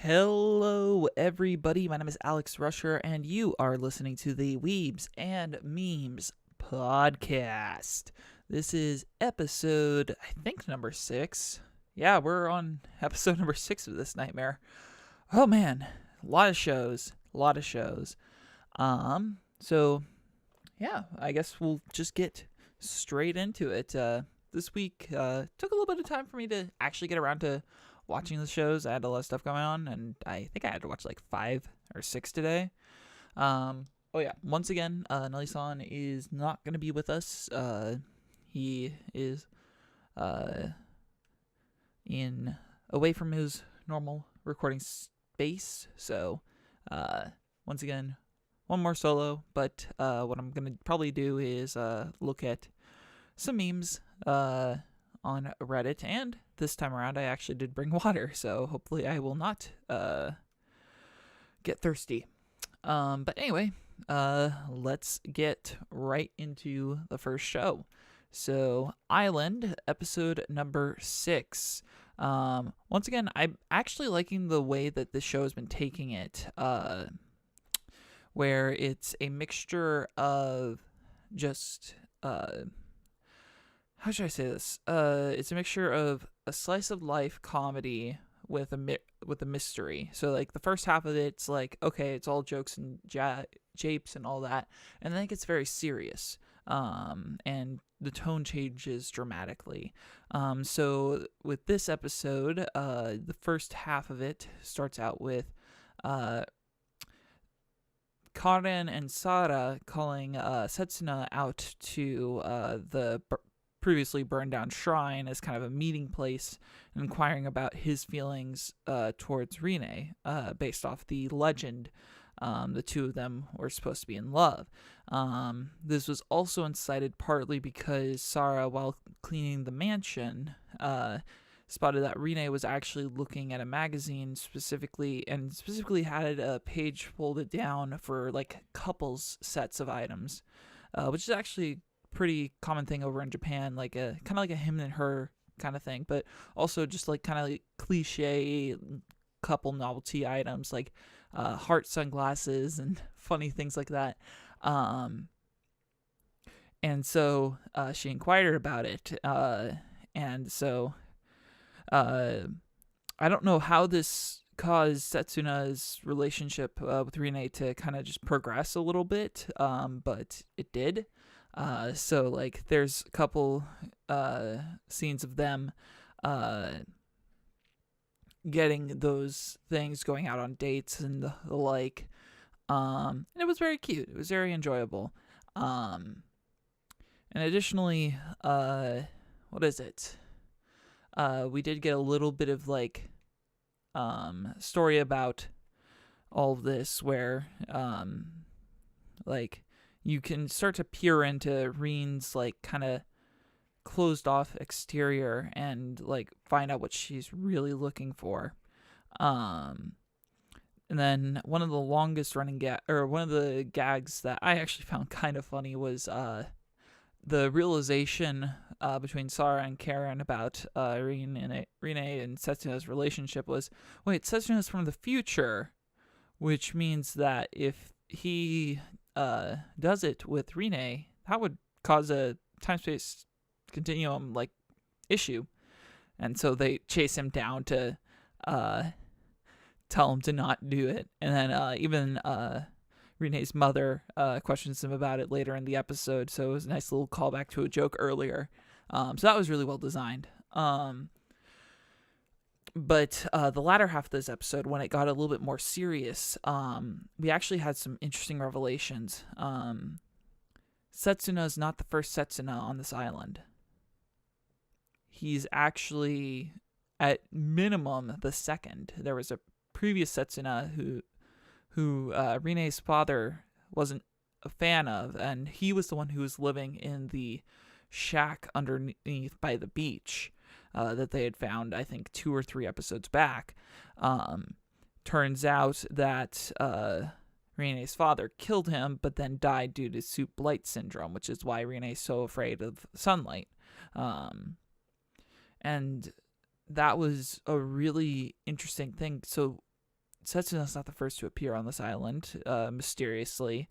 Hello, everybody. My name is Alex Rusher, and you are listening to the Weebs and Memes Podcast. This is episode, I think, number 6. Yeah, we're on episode number 6 of this nightmare. Oh, man. A lot of shows. So, yeah, I guess we'll just get straight into it. This week took a little bit of time for me to actually get around to watching the shows. I had a lot of stuff going on, and I think I had to watch like 5 or 6 today. Once again, Nellie-san is not going to be with us. He is away from his normal recording space, so once again, one more solo, but what I'm going to probably do is look at some memes on Reddit, and this time around I actually did bring water, so hopefully I will not get thirsty. But anyway, let's get right into the first show. So, Island, episode number 6. Once again, I'm actually liking the way that this show has been taking it, where it's a mixture of just how should I say this? It's a mixture of a slice of life comedy with a mystery. So like the first half of it's like, okay, it's all jokes and japes and all that, and then it gets very serious. And the tone changes dramatically. So with this episode, the first half of it starts out with Karen and Sara calling Setsuna out to the previously burned down shrine as kind of a meeting place, and inquiring about his feelings towards Rine, based off the legend. The two of them were supposed to be in love. This was also incited partly because Sara, while cleaning the mansion, spotted that Rine was actually looking at a magazine specifically had a page folded down for like couples sets of items, which is actually pretty common thing over in Japan, like a kind of like a him and her kind of thing, but also just like kind of like cliche couple novelty items like heart sunglasses and funny things like that. And so she inquired about it, and so I don't know how this caused Setsuna's relationship with Rine to kind of just progress a little bit, but it did. So like there's a couple scenes of them getting those things, going out on dates and the like, and it was very cute. It was very enjoyable. And additionally, what is it? We did get a little bit of like story about all of this, where like you can start to peer into Reen's like kind of closed off exterior and like find out what she's really looking for. And then one of the longest running one of the gags that I actually found kind of funny was the realization between Sara and Karen about Rine and Setsuna's relationship was, wait, Setsuna's from the future, which means that if he does it with Rine, that would cause a time-space continuum like issue, and so they chase him down to tell him to not do it. And then even Rine's mother questions him about it later in the episode, so it was a nice little callback to a joke earlier. So that was really well designed. But the latter half of this episode, when it got a little bit more serious, we actually had some interesting revelations. Setsuna is not the first Setsuna on this island. He's actually, at minimum, the second. There was a previous Setsuna who Rine's father wasn't a fan of, and he was the one who was living in the shack underneath by the beach that they had found, I think, 2 or 3 episodes back. Turns out that Rine's father killed him, but then died due to soup blight syndrome, which is why Rine's so afraid of sunlight. And that was a really interesting thing. So Setsuna's not the first to appear on this island, mysteriously.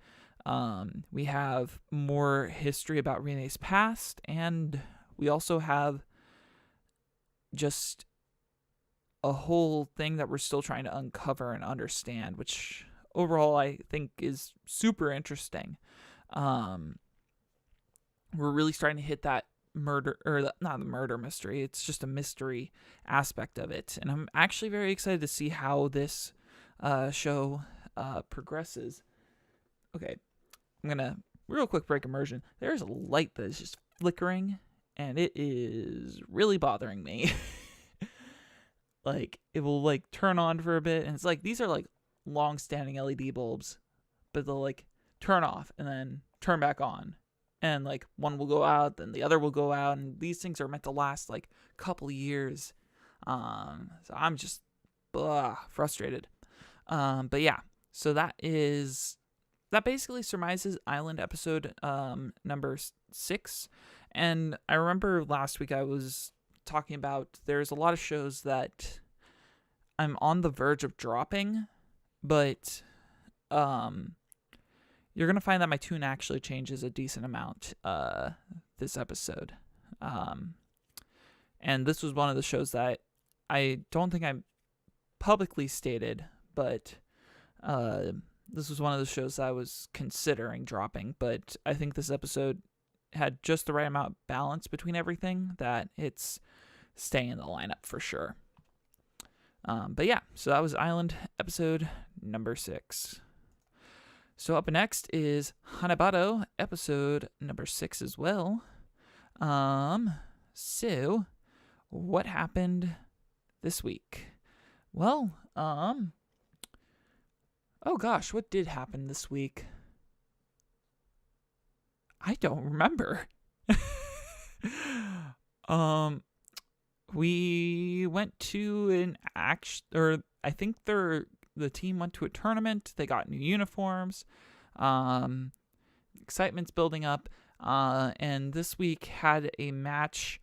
We have more history about Rine's past, and we also have just a whole thing that we're still trying to uncover and understand, which overall I think is super interesting. We're really starting to hit that murder, or not the murder mystery, it's just a mystery aspect of it. And I'm actually very excited to see how this show progresses. Okay, I'm gonna real quick break immersion. There's a light that is just flickering, and it is really bothering me. Like, it will like turn on for a bit, and it's like these are like long-standing LED bulbs, but they'll like turn off and then turn back on, and like one will go out, then the other will go out, and these things are meant to last like a couple of years. So I'm just frustrated. But yeah, so that basically surmises Island episode number 6. And I remember last week I was talking about there's a lot of shows that I'm on the verge of dropping, but you're going to find that my tune actually changes a decent amount this episode. And this was one of the shows that I don't think I publicly stated, but this was one of the shows that I was considering dropping, but I think this episode had just the right amount of balance between everything that it's staying in the lineup for sure. But yeah, so that was Island episode number 6. So up next is Hanabado episode number 6 as well. So what happened this week? Well, oh gosh, what did happen this week? I don't remember. We went to an or I think the team went to a tournament. They got new uniforms. Excitement's building up. And this week had a match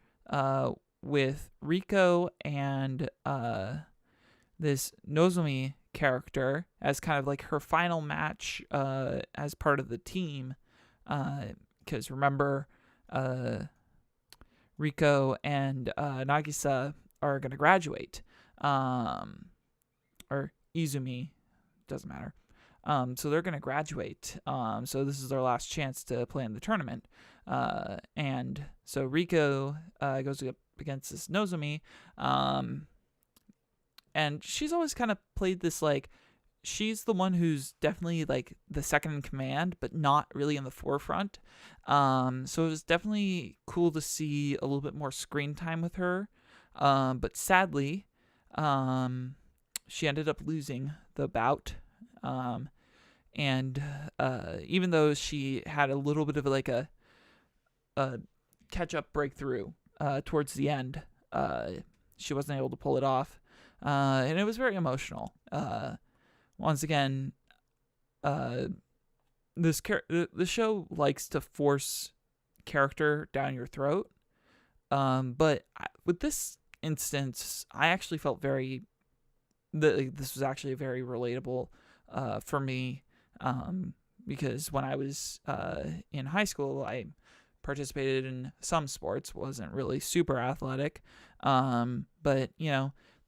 with Riko and this Nozomi character as kind of like her final match as part of the team. Because remember, Riko and Nagisa are going to graduate. Or Izumi, doesn't matter. So they're going to graduate. So this is their last chance to play in the tournament. And so Riko goes up against this Nozomi. And she's always kind of played this like, she's the one who's definitely like the second in command, but not really in the forefront. So it was definitely cool to see a little bit more screen time with her. But sadly, she ended up losing the bout. And even though she had a little bit of like a catch-up breakthrough towards the end, she wasn't able to pull it off. And it was very emotional. Once again, the show likes to force character down your throat. But with this instance, I actually felt this was actually very relatable for me. Because when I was in high school, I participated in some sports, wasn't really super athletic. But,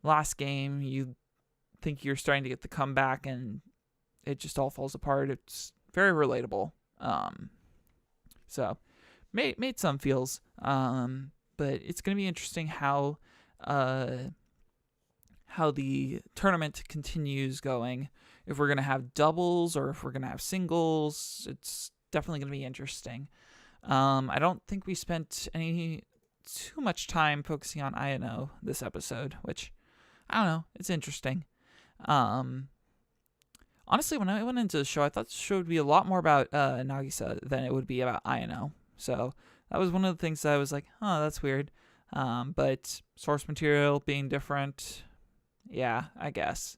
last game, you think you're starting to get the comeback and it just all falls apart. It's very relatable. So made some feels. But it's going to be interesting how the tournament continues going. If we're going to have doubles or if we're going to have singles, it's definitely going to be interesting. I don't think we spent too much time focusing on Ayano this episode, which, I don't know, it's interesting. Honestly, when I went into the show, I thought the show would be a lot more about Nagisa than it would be about Ayano. So that was one of the things that I was like, oh, that's weird. But source material being different, yeah, I guess.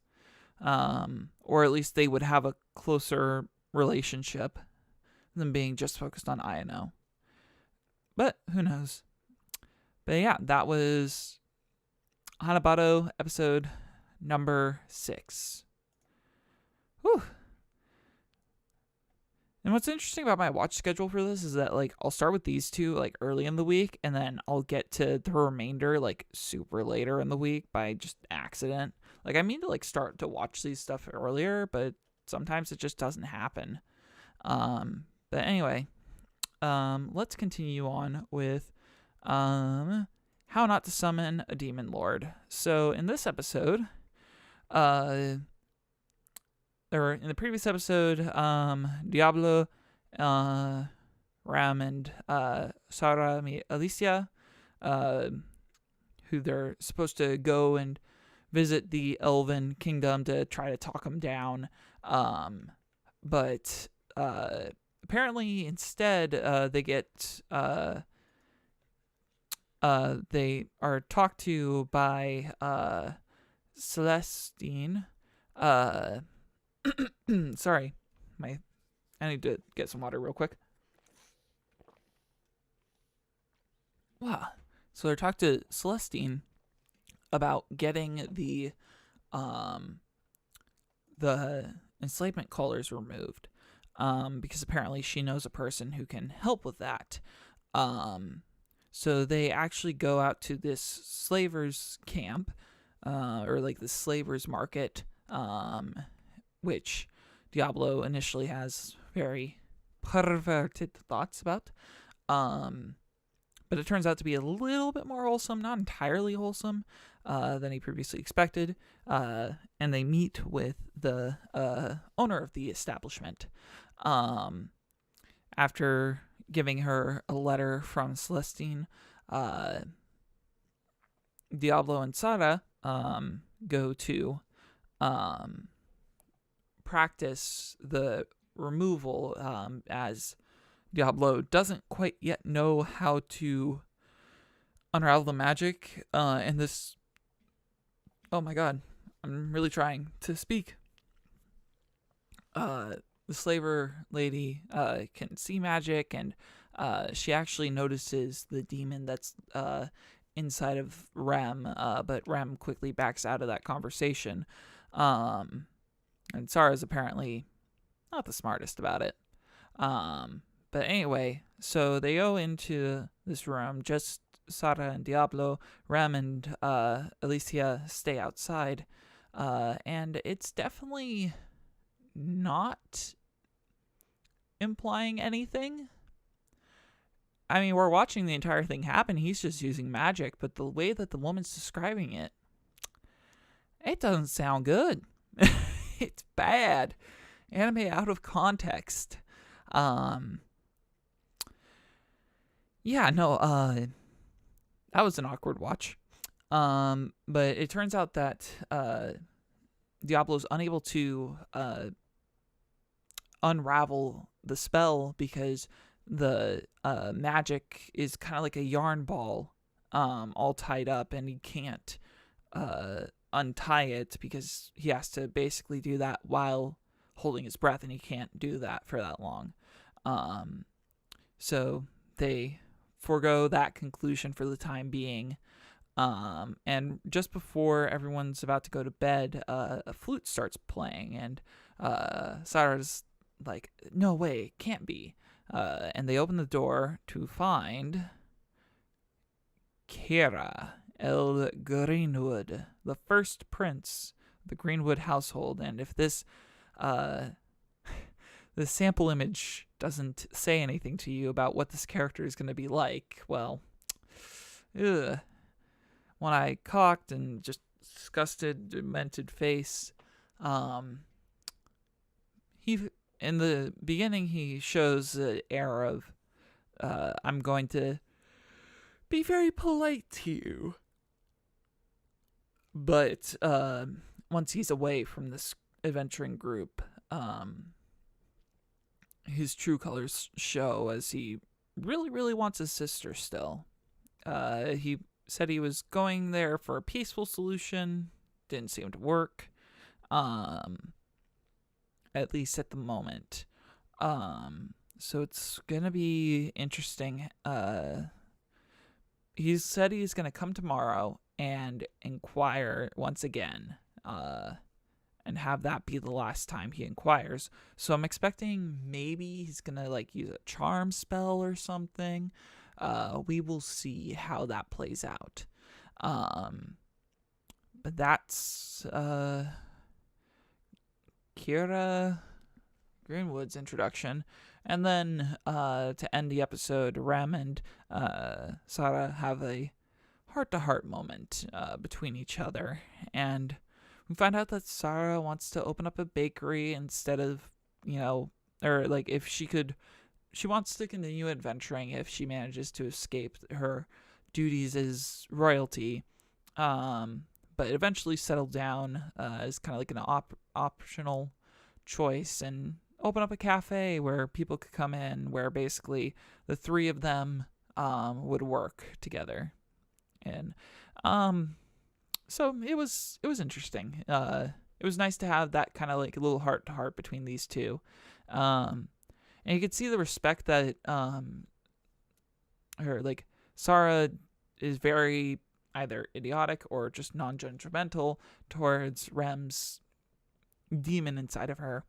Or at least they would have a closer relationship than being just focused on Ayano. But who knows? But yeah, that was Hanabado episode number 6. Whew. And what's interesting about my watch schedule for this is that, like, I'll start with these two, like, early in the week, and then I'll get to the remainder, like, super later in the week by just accident. Like, I mean to, like, start to watch these stuff earlier, but sometimes it just doesn't happen. But anyway, let's continue on with, how not to summon a demon lord. So, in this episode, or in the previous episode, Diablo, Ram, and Sarah Alicia, who they're supposed to go and visit the Elven Kingdom to try to talk them down. But apparently, instead, they are talked to by Celestine. Sorry, I need to get some water real quick. Wow. So they're talking to Celestine about getting the enslavement collars removed, because apparently she knows a person who can help with that. So they actually go out to this slavers camp, or like the slavers market, which Diablo initially has very perverted thoughts about. But it turns out to be a little bit more wholesome, not entirely wholesome, than he previously expected. And they meet with the owner of the establishment. After giving her a letter from Celestine, Diablo and Sara go to practice the removal, as Diablo doesn't quite yet know how to unravel the magic, and this... Oh my god, I'm really trying to speak. The slaver lady can see magic, and she actually notices the demon that's inside of Rem, but Rem quickly backs out of that conversation. And Sarah's apparently not the smartest about it. But anyway, so they go into this room, just Sarah and Diablo. Rem and Alicia stay outside. And it's definitely not implying anything. I mean, we're watching the entire thing happen. He's just using magic, but the way that the woman's describing it, it doesn't sound good. It's bad. Anime out of context. Yeah, no, that was an awkward watch. But it turns out that Diablo's unable to unravel the spell because the magic is kind of like a yarn ball, all tied up, and he can't untie it because he has to basically do that while holding his breath, and he can't do that for that long. So they forego that conclusion for the time being. And just before everyone's about to go to bed, a flute starts playing, and Sarah's like, no way, can't be. And they open the door to find Kira El Greenwood, the first prince of the Greenwood household. And if this the sample image doesn't say anything to you about what this character is going to be like, well, ugh. One eye cocked and just disgusted, demented face. He, in the beginning, he shows an air of, I'm going to be very polite to you. But once he's away from this adventuring group, his true colors show, as he really, really wants his sister still. He said he was going there for a peaceful solution. Didn't seem to work. At least at the moment. So it's gonna be interesting. He said he's gonna come tomorrow and inquire once again. and have that be the last time he inquires. So I'm expecting maybe he's gonna like use a charm spell or something. We will see how that plays out. But that's Kira Greenwood's introduction. And then to end the episode, Rem and Sarah have a heart-to-heart moment between each other. And we find out that Sarah wants to open up a bakery instead of, or like if she wants to continue adventuring if she manages to escape her duties as royalty. But eventually settle down as kind of like an optional choice and open up a cafe where people could come in, where basically the three of them would work together. And so it was interesting. It was nice to have that kind of like a little heart to heart between these two. And you could see the respect that Sarah is very either idiotic or just non-judgmental towards Rem's demon inside of her.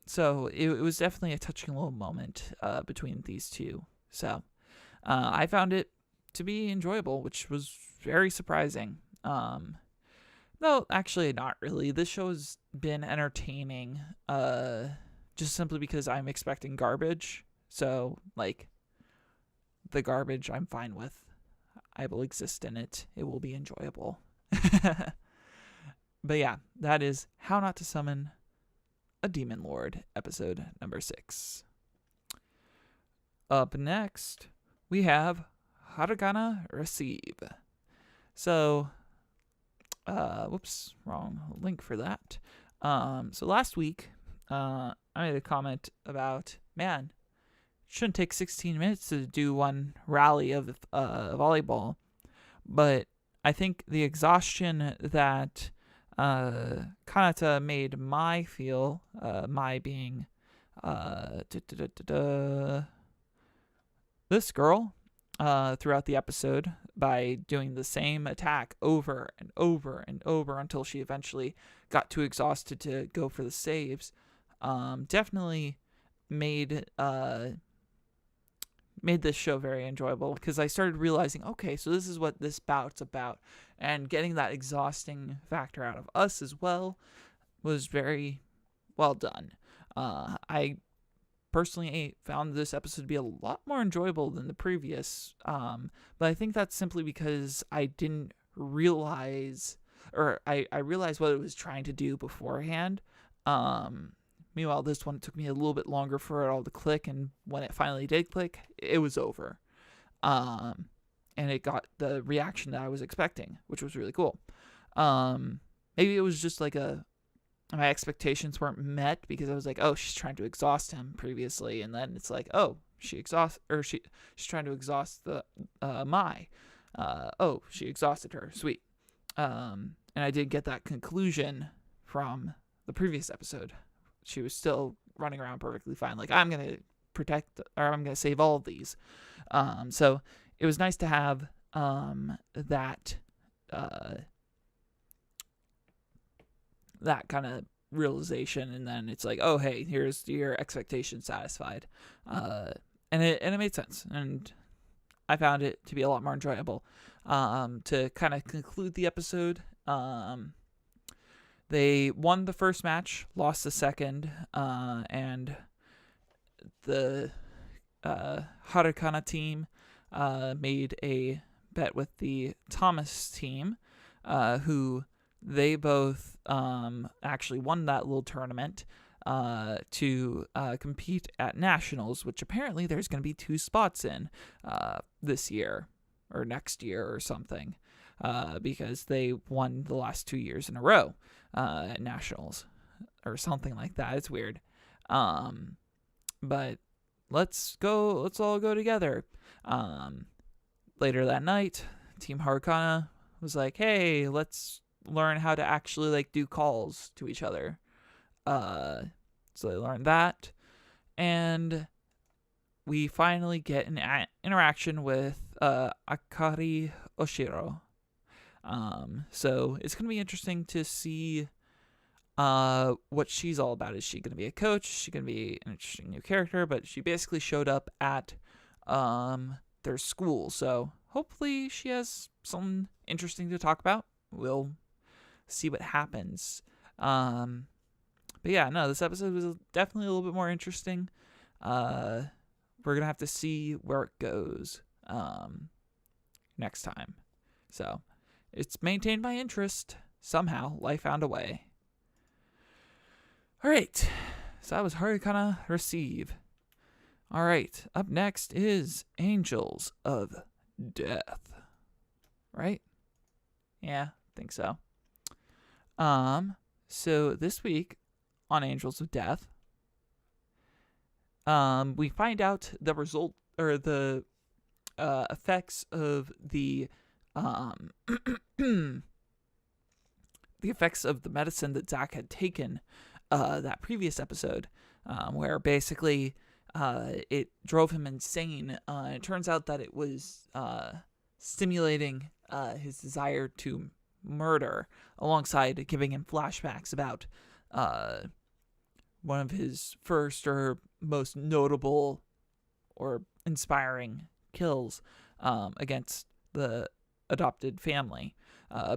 So it was definitely a touching little moment between these two. So I found it to be enjoyable, which was very surprising. No, actually not really. This show has been entertaining just simply because I'm expecting garbage. So, like, the garbage I'm fine with. I will exist in it. It will be enjoyable. But yeah, that is How Not to Summon a Demon Lord, episode number 6. Up next, we have Haragana Receive. So, whoops, wrong link for that. So last week, I made a comment about, man, shouldn't take 16 minutes to do one rally of volleyball. But I think the exhaustion that Kanata made Mai feel, Mai being this girl, throughout the episode by doing the same attack over and over and over until she eventually got too exhausted to go for the saves, definitely made this show very enjoyable, because I started realizing, okay, so this is what this bout's about, and getting that exhausting factor out of us as well was very well done. I personally found this episode to be a lot more enjoyable than the previous, but I think that's simply because I didn't realize, or I realized what it was trying to do beforehand. Meanwhile, this one took me a little bit longer for it all to click, and when it finally did click, it was over. And it got the reaction that I was expecting, which was really cool. Maybe it was just like my expectations weren't met, because I was like, oh, she's trying to exhaust him previously, and then it's like, oh, she's trying to exhaust the Mai. Oh, she exhausted her. Sweet. And I did get that conclusion from the previous episode. She was still running around perfectly fine. Like, I'm going to protect, or I'm going to save all of these. So it was nice to have that kind of realization, and then it's like, oh, hey, here's your expectation satisfied. And it made sense, and I found it to be a lot more enjoyable. To kind of conclude the episode, they won the first match, lost the second, and the Harakana team made a bet with the Thomas team, who they both actually won that little tournament to compete at Nationals, which apparently there's going to be 2 spots in this year or next year or something, because they won the last 2 years in a row at Nationals or something like that. It's weird. But let's all go together. Later that night, Team Harakana was like, hey, let's learn how to actually like do calls to each other. So they learned that, and we finally get an interaction with Akari Oshiro. So it's gonna be interesting to see what she's all about. Is she going to be a coach? Is she going to be an interesting new character? But she basically showed up at their school, so hopefully she has something interesting to talk about. We'll see what happens. But yeah, no, this episode was definitely a little bit more interesting. We're gonna have to see where it goes next time. So it's maintained my interest somehow. Life found a way. All right, so that was hard to kind of receive. All right, up next is Angels of Death. Right? Yeah, I think so. So this week on Angels of Death, we find out the result or the effects of the the effects of the medicine that Zach had taken that previous episode, where basically it drove him insane. It turns out that it was stimulating his desire to murder, alongside giving him flashbacks about one of his first or most notable or inspiring kills against the adopted family.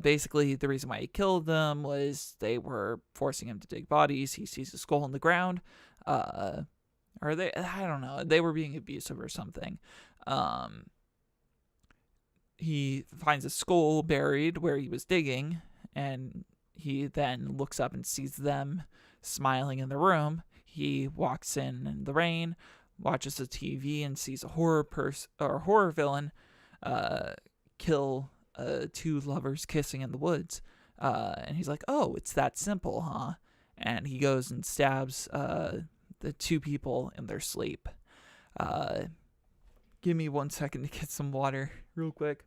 Basically, the reason why he killed them was they were forcing him to dig bodies. He sees a skull in the ground. I don't know, they were being abusive or something. He finds a skull buried where he was digging, and he then looks up and sees them smiling in the room. He walks in the rain, watches the TV, and sees a horror villain kill two lovers kissing in the woods. And he's like, "Oh, it's that simple, huh?" And he goes and stabs the two people in their sleep. Give me 1 second to get some water real quick.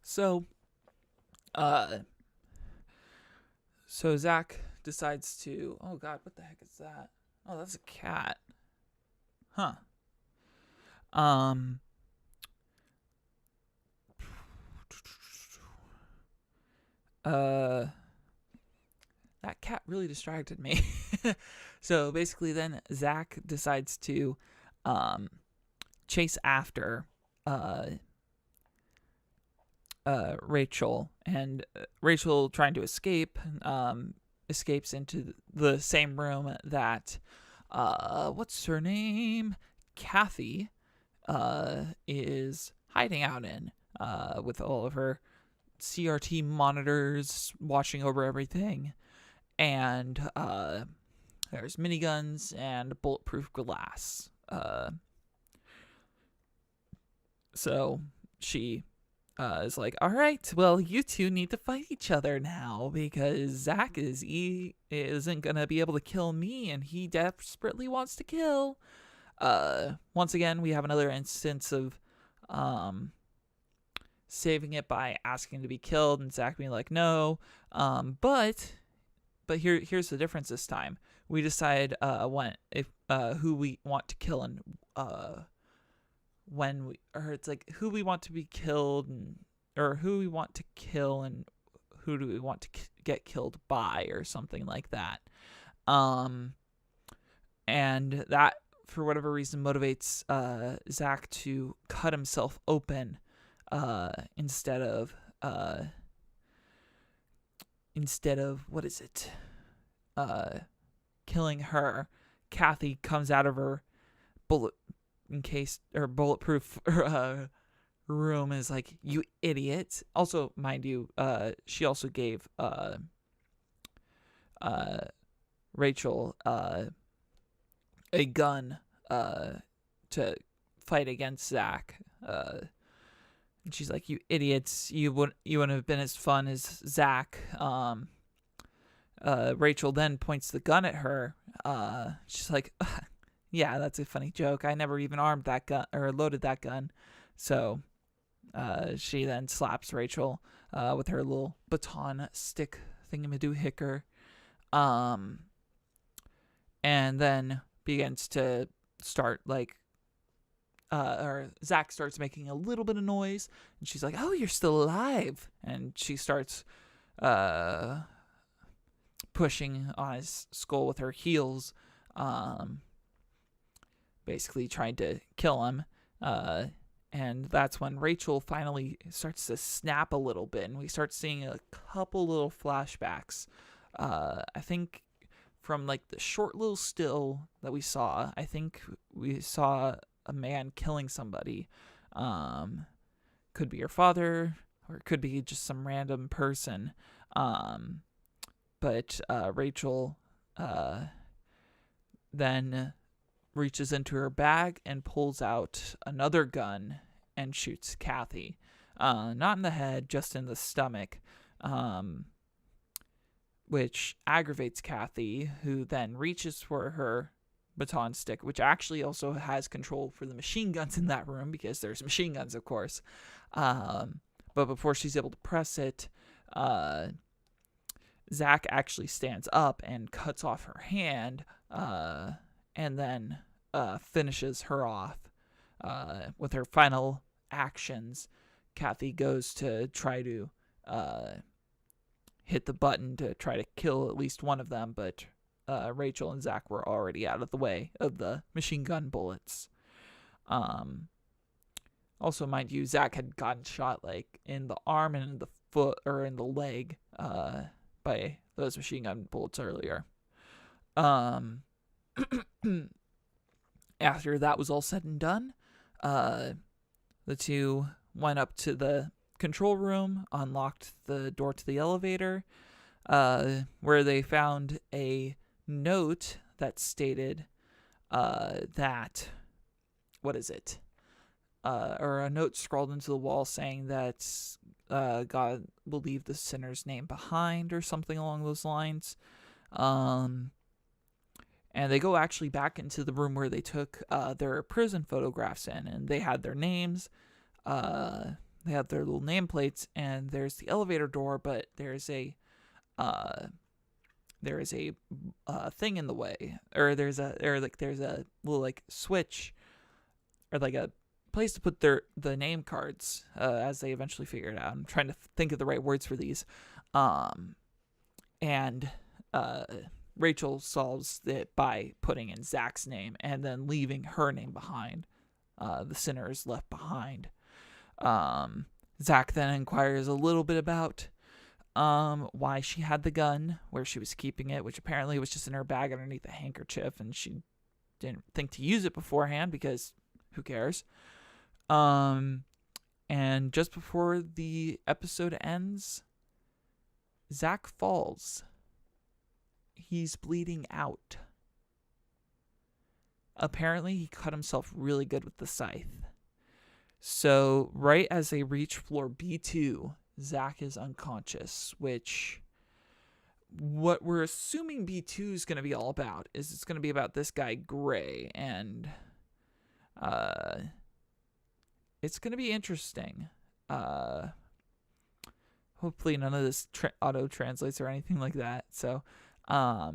So Zach decides to, oh God, what the heck is that? Oh, that's a cat. Huh. That cat really distracted me. So basically then Zach decides to chase after Rachel, and Rachel, trying to escape, escapes into the same room that what's her name? Kathy is hiding out in, with all of her CRT monitors watching over everything. And there's miniguns and bulletproof glass. So she is like, all right, well, you two need to fight each other now, because Zach isn't going to be able to kill me, and he desperately wants to kill. Once again, we have another instance of saving it by asking to be killed, and Zach being like, no. But here's the difference this time. We decide who we want to kill, and it's like who we want to be killed, or who we want to kill, and who do we want to get killed by, or something like that. And that, for whatever reason, motivates Zach to cut himself open instead of what is it? Killing her. Kathy comes out of her bulletproof room and is like, "You idiot!" Also, mind you, she also gave Rachel a gun to fight against Zach. And she's like, "You idiots! You wouldn't have been as fun as Zach." Rachel then points the gun at her. She's like, "Yeah, that's a funny joke. I never even armed that gun or loaded that gun." So she then slaps Rachel with her little baton stick thingamadoohicker, and then begins to start like or Zach starts making a little bit of noise, and she's like, "Oh, you're still alive!" And she starts pushing on his skull with her heels, basically trying to kill him. And that's when Rachel finally starts to snap a little bit, and we start seeing a couple little flashbacks. I think from like the short little still that we saw, I think we saw a man killing somebody. Could be your father, or it could be just some random person. But Rachel then reaches into her bag and pulls out another gun and shoots Kathy. Not in the head, just in the stomach, which aggravates Kathy, who then reaches for her baton stick, which actually also has control for the machine guns in that room, because there's machine guns, of course. But before she's able to press it, Zach actually stands up and cuts off her hand, and then finishes her off. With her final actions, Kathy goes to try to hit the button to try to kill at least one of them, but Rachel and Zach were already out of the way of the machine gun bullets. Also, mind you, Zach had gotten shot like in the arm and in the foot, or in the leg, by those machine gun bullets earlier. After that was all said and done, the two went up to the control room, unlocked the door to the elevator, where they found a note that stated that, what is it? Or a note scrawled into the wall saying that God will leave the sinner's name behind, or something along those lines. And they go actually back into the room where they took their prison photographs in, and they had their names. They have their little nameplates, and there's the elevator door, but there's a thing in the way, or there's a little like switch, or like a place to put the name cards, as they eventually figure it out. I'm trying to think of the right words for these. And Rachel solves it by putting in Zach's name and then leaving her name behind. The sinner is left behind. Zach then inquires a little bit about why she had the gun, where she was keeping it, which apparently was just in her bag underneath a handkerchief, and she didn't think to use it beforehand, because who cares? And just before the episode ends, Zach falls. He's bleeding out. Apparently, he cut himself really good with the scythe. So, right as they reach floor B2, Zach is unconscious, which, what we're assuming B2 is going to be all about is it's going to be about this guy, Gray, and it's going to be interesting. Hopefully none of this auto-translates or anything like that, so, but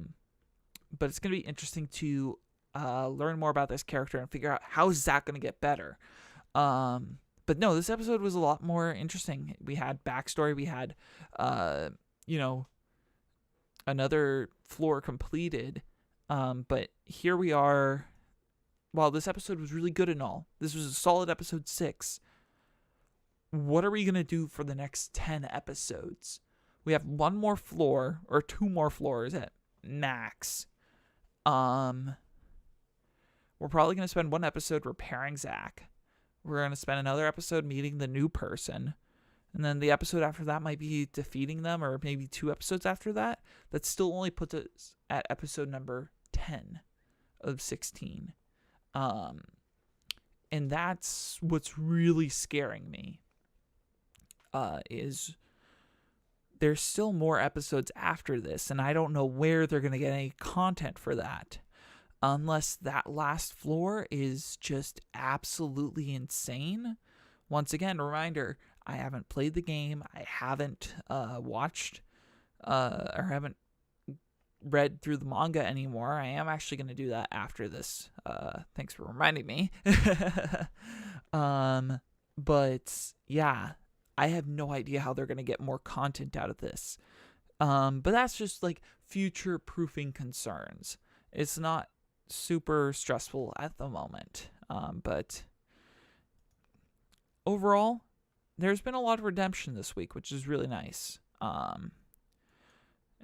it's going to be interesting to learn more about this character and figure out how is Zach going to get better. But no, this episode was a lot more interesting. We had backstory. We had, another floor completed. But here we are. While this episode was really good and all, this was a solid episode 6. What are we going to do for the next 10 episodes? We have one more floor, or 2 more floors at max. We're probably going to spend one episode repairing Zach. We're going to spend another episode meeting the new person. And then the episode after that might be defeating them, or maybe 2 episodes after that. That still only puts us at episode number 10 of 16. And that's what's really scaring me. Is there's still more episodes after this, and I don't know where they're going to get any content for that. Unless that last floor is just absolutely insane. Once again, reminder, I haven't played the game. I haven't watched or haven't read through the manga anymore. I am actually going to do that after this. Thanks for reminding me. But yeah, I have no idea how they're going to get more content out of this. But that's just like future proofing concerns. It's not super stressful at the moment. But overall, there's been a lot of redemption this week, which is really nice.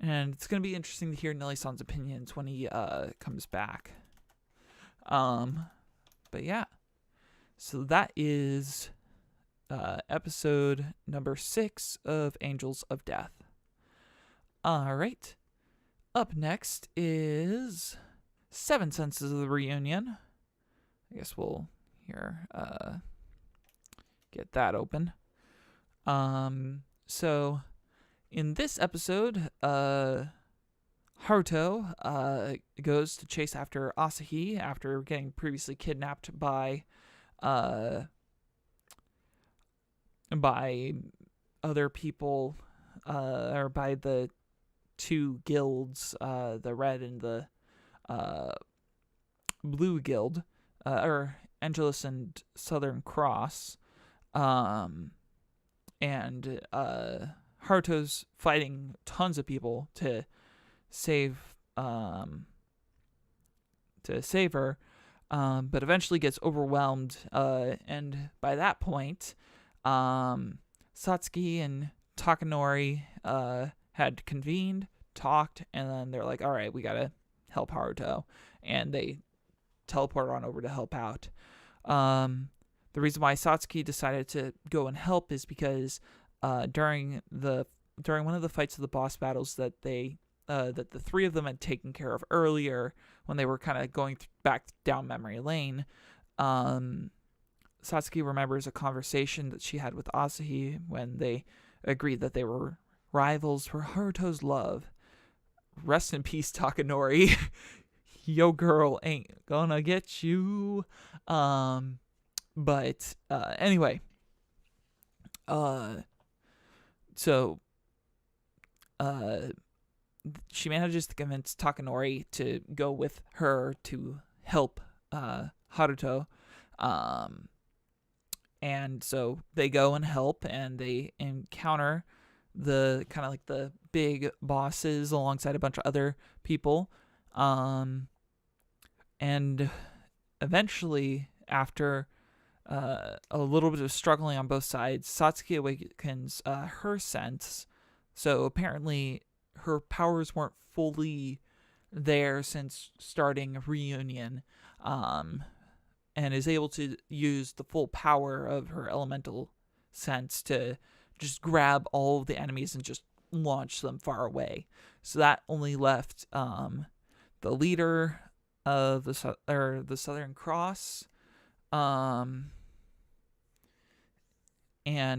And it's going to be interesting to hear Nellie-san's opinions when he comes back. But yeah. So that is episode number 6 of Angels of Death. All right. Up next is 7 Senses of the Reunion. I guess we'll here get that open. So in this episode, Haruto goes to chase after Asahi after getting previously kidnapped by other people, or by the 2 guilds, the Red and the Blue Guild, or Angelus and Southern Cross. And Haruto's fighting tons of people to save her, but eventually gets overwhelmed, and by that point, Satsuki and Takanori had convened, talked, and then they're like, all right, we gotta help Haruto, and they teleport on over to help out. The reason why Satsuki decided to go and help is because during one of the fights of the boss battles that the 3 of them had taken care of earlier when they were kind of going back down memory lane, Satsuki remembers a conversation that she had with Asahi when they agreed that they were rivals for Haruto's love. Rest in peace, Takanori. Yo girl ain't gonna get you. But anyway, so she manages to convince Takanori to go with her to help Haruto. And so they go and help, and they encounter the kind of like the big bosses alongside a bunch of other people. And eventually, after a little bit of struggling on both sides, Satsuki awakens her sense. So apparently her powers weren't fully there since starting Reunion, and is able to use the full power of her elemental sense to just grab all of the enemies and just launch them far away. So that only left the leader of the Southern Cross, and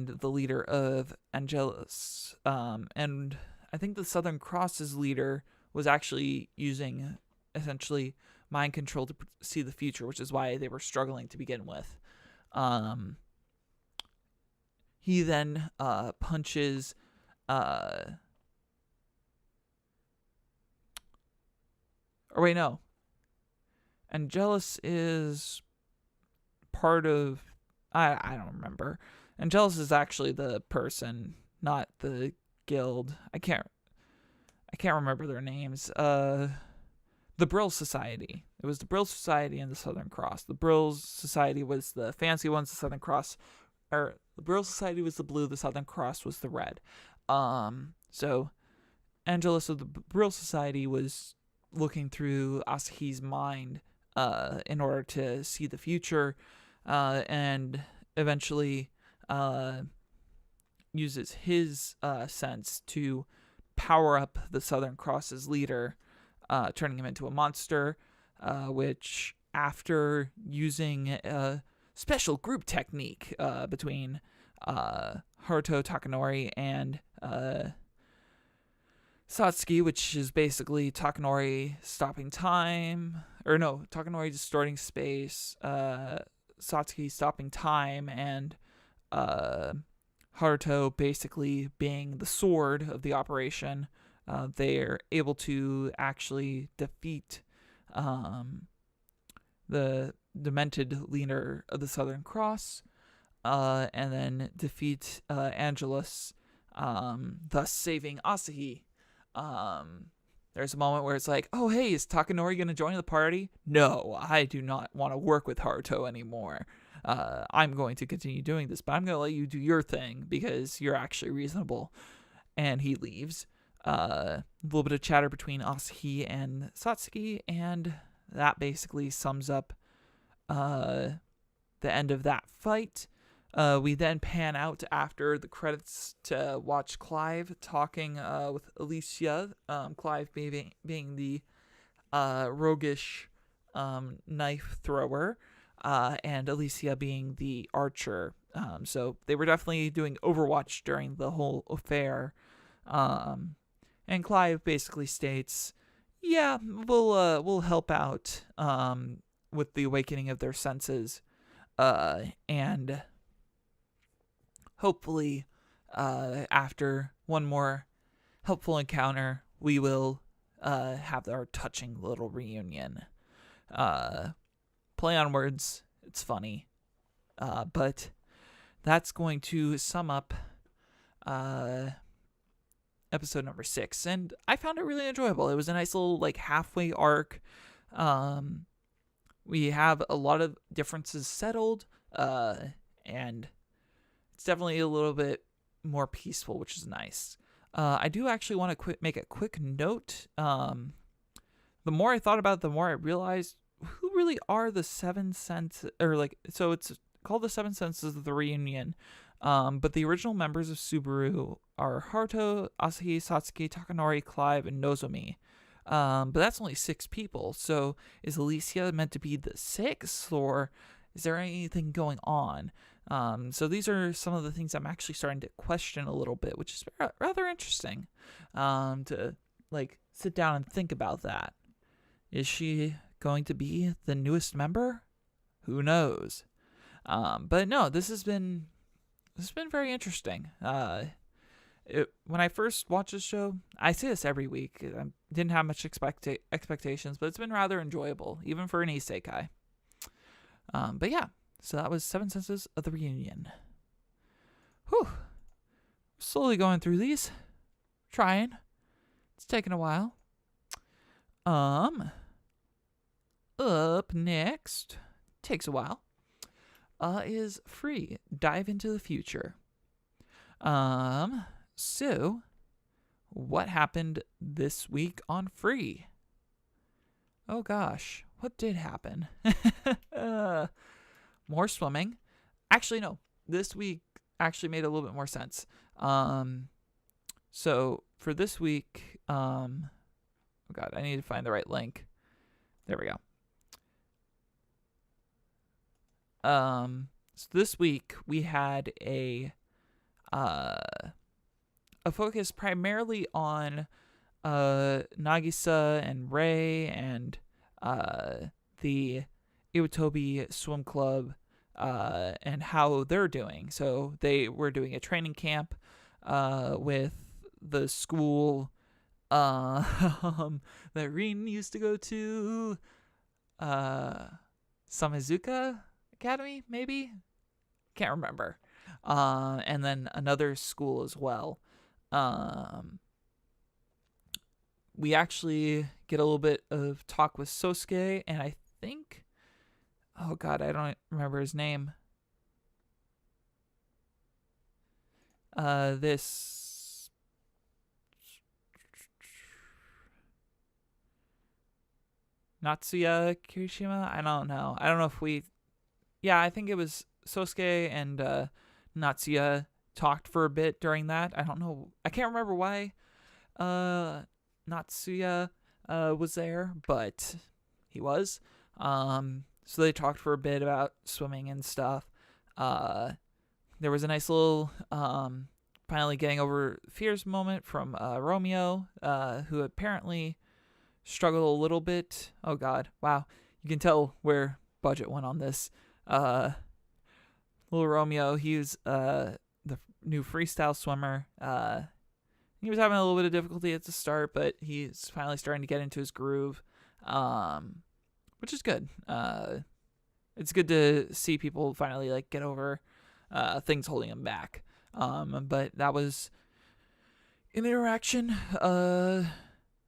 the leader of Angelus. And I think the Southern Cross's leader was actually using essentially mind control to see the future, which is why they were struggling to begin with. He then punches Angelus is part of... I don't remember. Angelus is actually the person, not the guild. I can't remember their names. The Brill Society. It was the Brill Society and the Southern Cross. The Brill Society was the fancy ones. The Southern Cross, or the Brill Society was the blue. The Southern Cross was the red. So Angelus of the Brill Society was looking through Asahi's mind in order to see the future, and eventually uses his sense to power up the Southern Cross's leader, turning him into a monster, which, after using a special group technique between Haruto, Takanori, and Satsuki, which is basically Takanori stopping time, Takanori distorting space, Satsuki stopping time, and Haruto basically being the sword of the operation, they're able to actually defeat the demented leader of the Southern Cross, and then defeat Angelus, thus saving Asahi. There's a moment where it's like, oh, hey, is Takanori going to join the party? No, I do not want to work with Haruto anymore. I'm going to continue doing this, but I'm going to let you do your thing because you're actually reasonable. And he leaves. A little bit of chatter between Asahi and Satsuki, and that basically sums up the end of that fight. We then pan out after the credits to watch Clive talking with Alicia, Clive being the roguish knife thrower, and Alicia being the archer. So they were definitely doing Overwatch during the whole affair. And Clive basically states, yeah, we'll help out with the awakening of their senses, and hopefully after one more helpful encounter, we will have our touching little reunion. Play on words, it's funny, but that's going to sum up episode number 6, and I found it really enjoyable. It was a nice little halfway arc. We have a lot of differences settled, and it's definitely a little bit more peaceful, which is nice. I do actually want to make a quick note. The more I thought about it, the more I realized who really are the 7 senses, so it's called the 7 senses of the reunion. But the original members of Subaru are Haruto, Asahi, Satsuki, Takanori, Clive, and Nozomi. But that's only 6 people. So is Alicia meant to be the 6th, or is there anything going on? So these are some of the things I'm actually starting to question a little bit, which is rather interesting. To sit down and think about that. Is she going to be the newest member? Who knows? But no, this has been very interesting. When I first watched this show, I say this every week, I didn't have much expectations, but it's been rather enjoyable, even for an isekai. But yeah, so that was 7 Senses of the Reunion. Whew. Slowly going through these. Trying. It's taking a while. Up next, takes a while, is Free, Dive into the Future. So, what happened this week on Free? Oh gosh, what did happen? More swimming. Actually, no, this week actually made a little bit more sense. So, for this week, oh god, I need to find the right link. There we go. So this week we had a focus primarily on Nagisa and Rei and the Iwatobi Swim Club and how they're doing. So they were doing a training camp with the school that Rin used to go to, Samizuka Academy, maybe? Can't remember. And then another school as well. We actually get a little bit of talk with Sosuke, and I think, oh god, I don't remember his name. This Natsuya Kirishima? I don't know. I don't know if we... Yeah, I think it was Sosuke and Natsuya talked for a bit during that. I don't know. I can't remember why Natsuya was there, but he was. So they talked for a bit about swimming and stuff. There was a nice little finally getting over fears moment from Romeo, who apparently struggled a little bit. Oh god, wow. You can tell where budget went on this. Little Romeo, he's the new freestyle swimmer, He was having a little bit of difficulty at the start, but he's finally starting to get into his groove, which is good. It's good to see people finally like get over things holding him back. But that was an interaction, and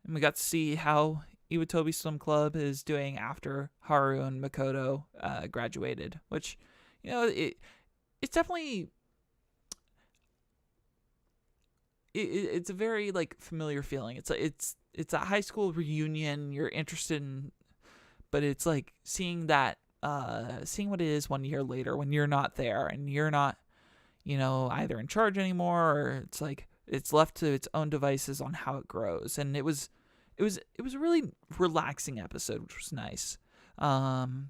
we got to see how Iwatobi Swim Club is doing after Haru and Makoto graduated, which, it's definitely it's a very like familiar feeling. It's a high school reunion you're interested in, but it's like seeing what it is 1 year later when you're not there and you're not, either in charge anymore, or it's like it's left to its own devices on how it grows. And it was a really relaxing episode, which was nice. And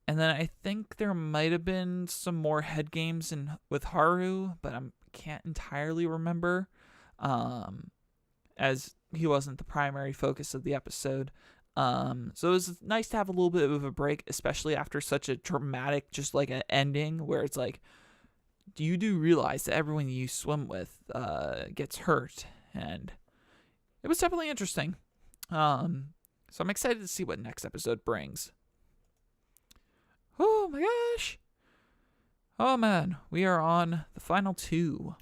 then I think there might have been some more head games with Haru, but I can't entirely remember, as he wasn't the primary focus of the episode. So it was nice to have a little bit of a break, especially after such a dramatic, just like an ending where it's like, you do realize that everyone you swim with gets hurt, and it was definitely interesting. So I'm excited to see what next episode brings. Oh my gosh. Oh man, we are on the final 2.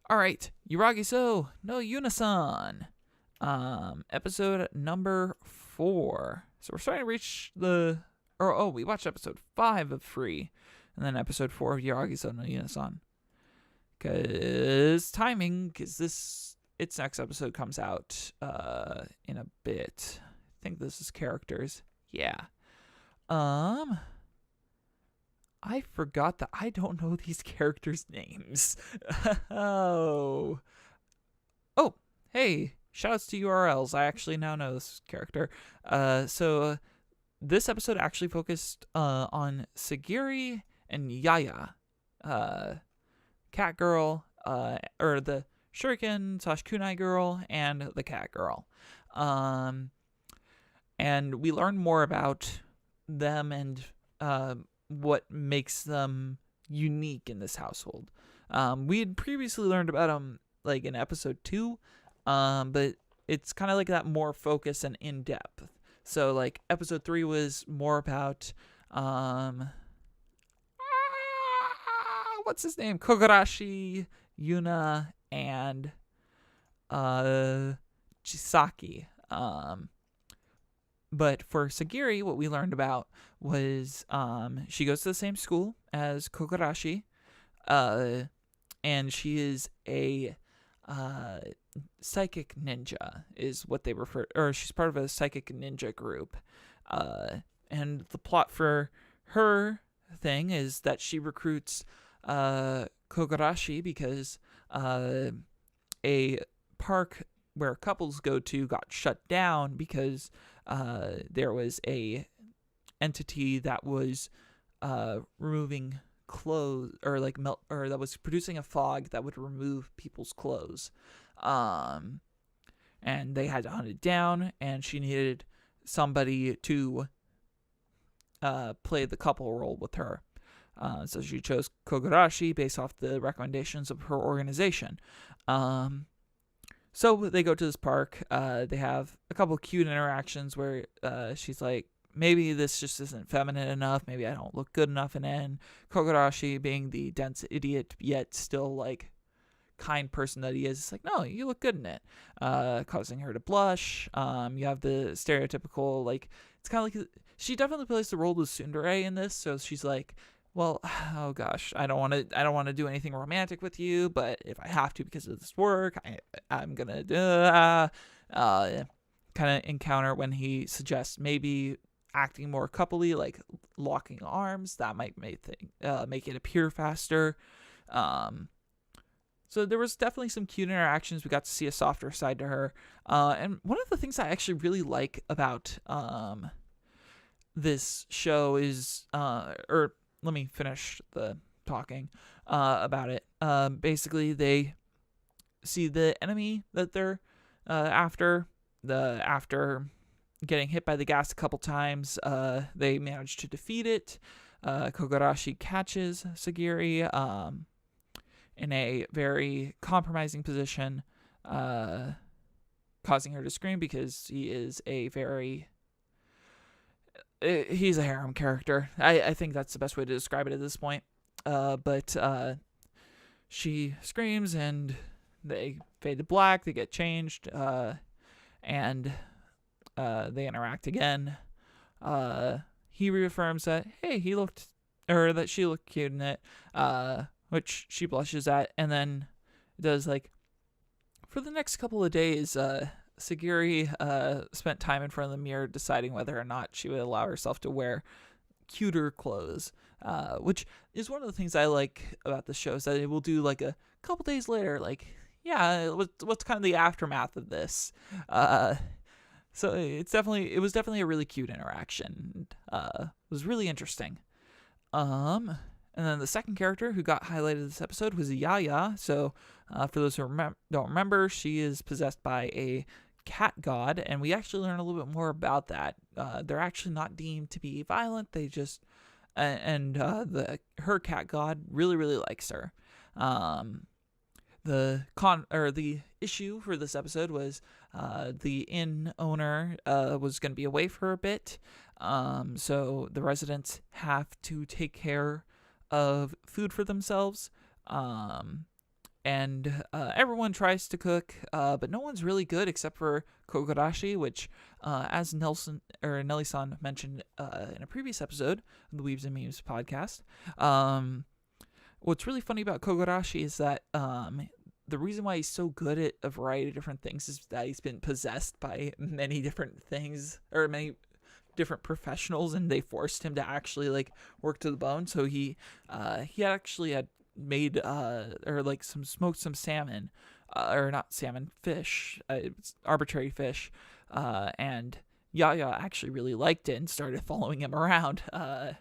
Alright, Yuragiso no Yunasan. Episode number 4. So we're starting to reach we watched episode 5 of Free, and then episode 4 of Yuragiso no Yunasan. Because its next episode comes out in a bit. I think this is characters. Yeah. I forgot that I don't know these characters' names. Oh, hey, shoutouts to URLs. I actually now know this character. So this episode actually focused on Sagiri and Yaya, Cat Girl, or the Shuriken / Kunai Girl, and the Cat Girl. And we learn more about them and what makes them unique in this household. We had previously learned about them like in episode 2, but it's kind of like that more focus and in depth. So like episode 3 was more about what's his name? Kogarashi, Yuna, and Chisaki. But for Sagiri, what we learned about was she goes to the same school as Kogarashi, and she is a psychic ninja, is what they refer, or she's part of a psychic ninja group. And the plot for her thing is that she recruits Kogarashi because a park where couples go to got shut down because there was a entity that was removing clothes, or like melt, or that was producing a fog that would remove people's clothes. And they had to hunt it down, and she needed somebody to play the couple role with her. So she chose Kogarashi based off the recommendations of her organization. So they go to this park. They have a couple cute interactions where she's like, maybe this just isn't feminine enough. Maybe I don't look good enough in it. And Kogarashi, being the dense idiot, yet still like kind person that he is, like, no, you look good in it. Causing her to blush. You have the stereotypical, like, it's kind of like, she definitely plays the role of tsundere in this. So she's like, well, oh gosh, I don't want to do anything romantic with you, but if I have to because of this work, I'm gonna kind of encounter when he suggests maybe acting more coupley, like locking arms. That might make it appear faster. So there was definitely some cute interactions. We got to see a softer side to her. And one of the things I actually really like about this show is, let me finish the talking about it. Basically, they see the enemy that they're after getting hit by the gas a couple times. They manage to defeat it. Kogarashi catches Sagiri, in a very compromising position, causing her to scream because he's a harem character. I think that's the best way to describe it at this point. But she screams and they fade to black, they get changed, and they interact again. He reaffirms that, hey, that she looked cute in it, which she blushes at, and then does, like, for the next couple of days, Sagiri spent time in front of the mirror deciding whether or not she would allow herself to wear cuter clothes, which is one of the things I like about the show, is that it will do, like, a couple days later, like, yeah, what's kind of the aftermath of this? So it was definitely a really cute interaction. It was really interesting. And then the second character who got highlighted this episode was Yaya. So for those who don't remember, she is possessed by a cat god, and we actually learn a little bit more about that. They're actually not deemed to be violent. They just her cat god really, really likes her. The issue for this episode was the inn owner was going to be away for a bit, so the residents have to take care of food for themselves, and everyone tries to cook, but no one's really good except for Kogarashi, which, as Nellie-san mentioned in a previous episode of the Weebs and Memes podcast, what's really funny about Kogarashi is that the reason why he's so good at a variety of different things is that he's been possessed by many different things, or many different professionals, and they forced him to actually, like, work to the bone. So he actually had made smoked some salmon, or not salmon, fish, arbitrary fish, and Yaya actually really liked it and started following him around. And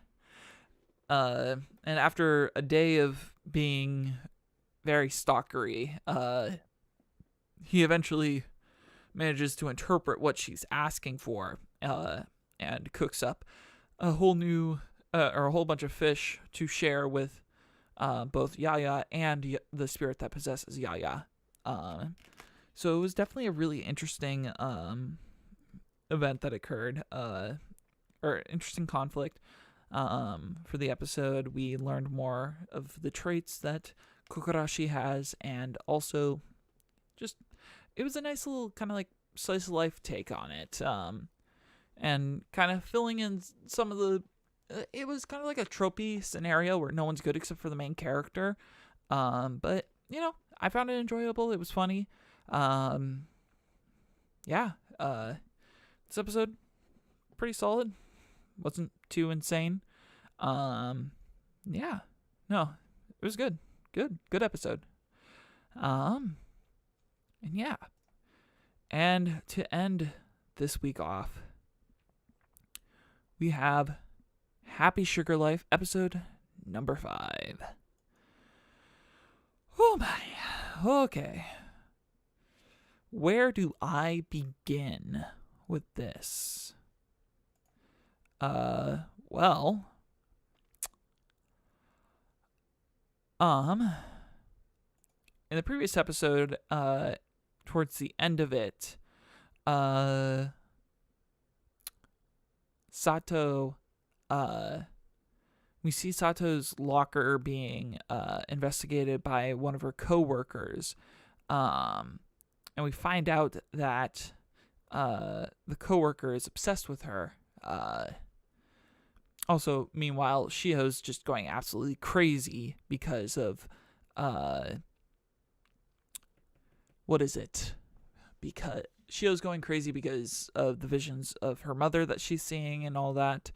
after a day of being very stalkery, he eventually manages to interpret what she's asking for, and cooks up a whole bunch of fish to share with both Yaya and the spirit that possesses Yaya. So it was definitely a really interesting event that occurred, or interesting conflict. For the episode, we learned more of the traits that Kokarashi has, and also just, it was a nice little kind of like slice of life take on it, and kind of filling in some of the, it was kind of like a tropey scenario where no one's good except for the main character, but, you know, I found it enjoyable. It was funny. This episode, pretty solid. Wasn't too insane. It was good. Good episode. And to end this week off, we have Happy Sugar Life episode number 5. Oh my. Okay. Where do I begin with this? In the previous episode, towards the end of it, Sato, we see Sato's locker being investigated by one of her co-workers, and we find out that the co-worker is obsessed with her. Also, meanwhile, Shiho's just going absolutely crazy because of, because Shiho's going crazy because of the visions of her mother that she's seeing and all that,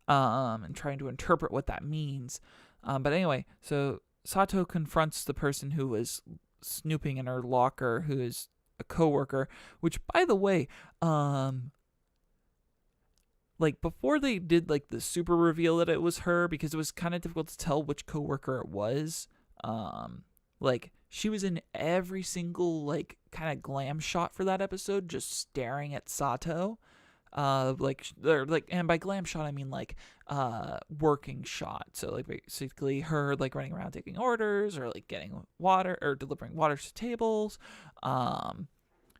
and trying to interpret what that means. But anyway, so Sato confronts the person who was snooping in her locker, who is a coworker, which, by the way, like, before they did, like, the super reveal that it was her, because it was kind of difficult to tell which coworker it was, like, she was in every single, like, kind of glam shot for that episode, just staring at Sato, and by glam shot I mean like working shot. So like basically her like running around taking orders or like getting water or delivering water to tables.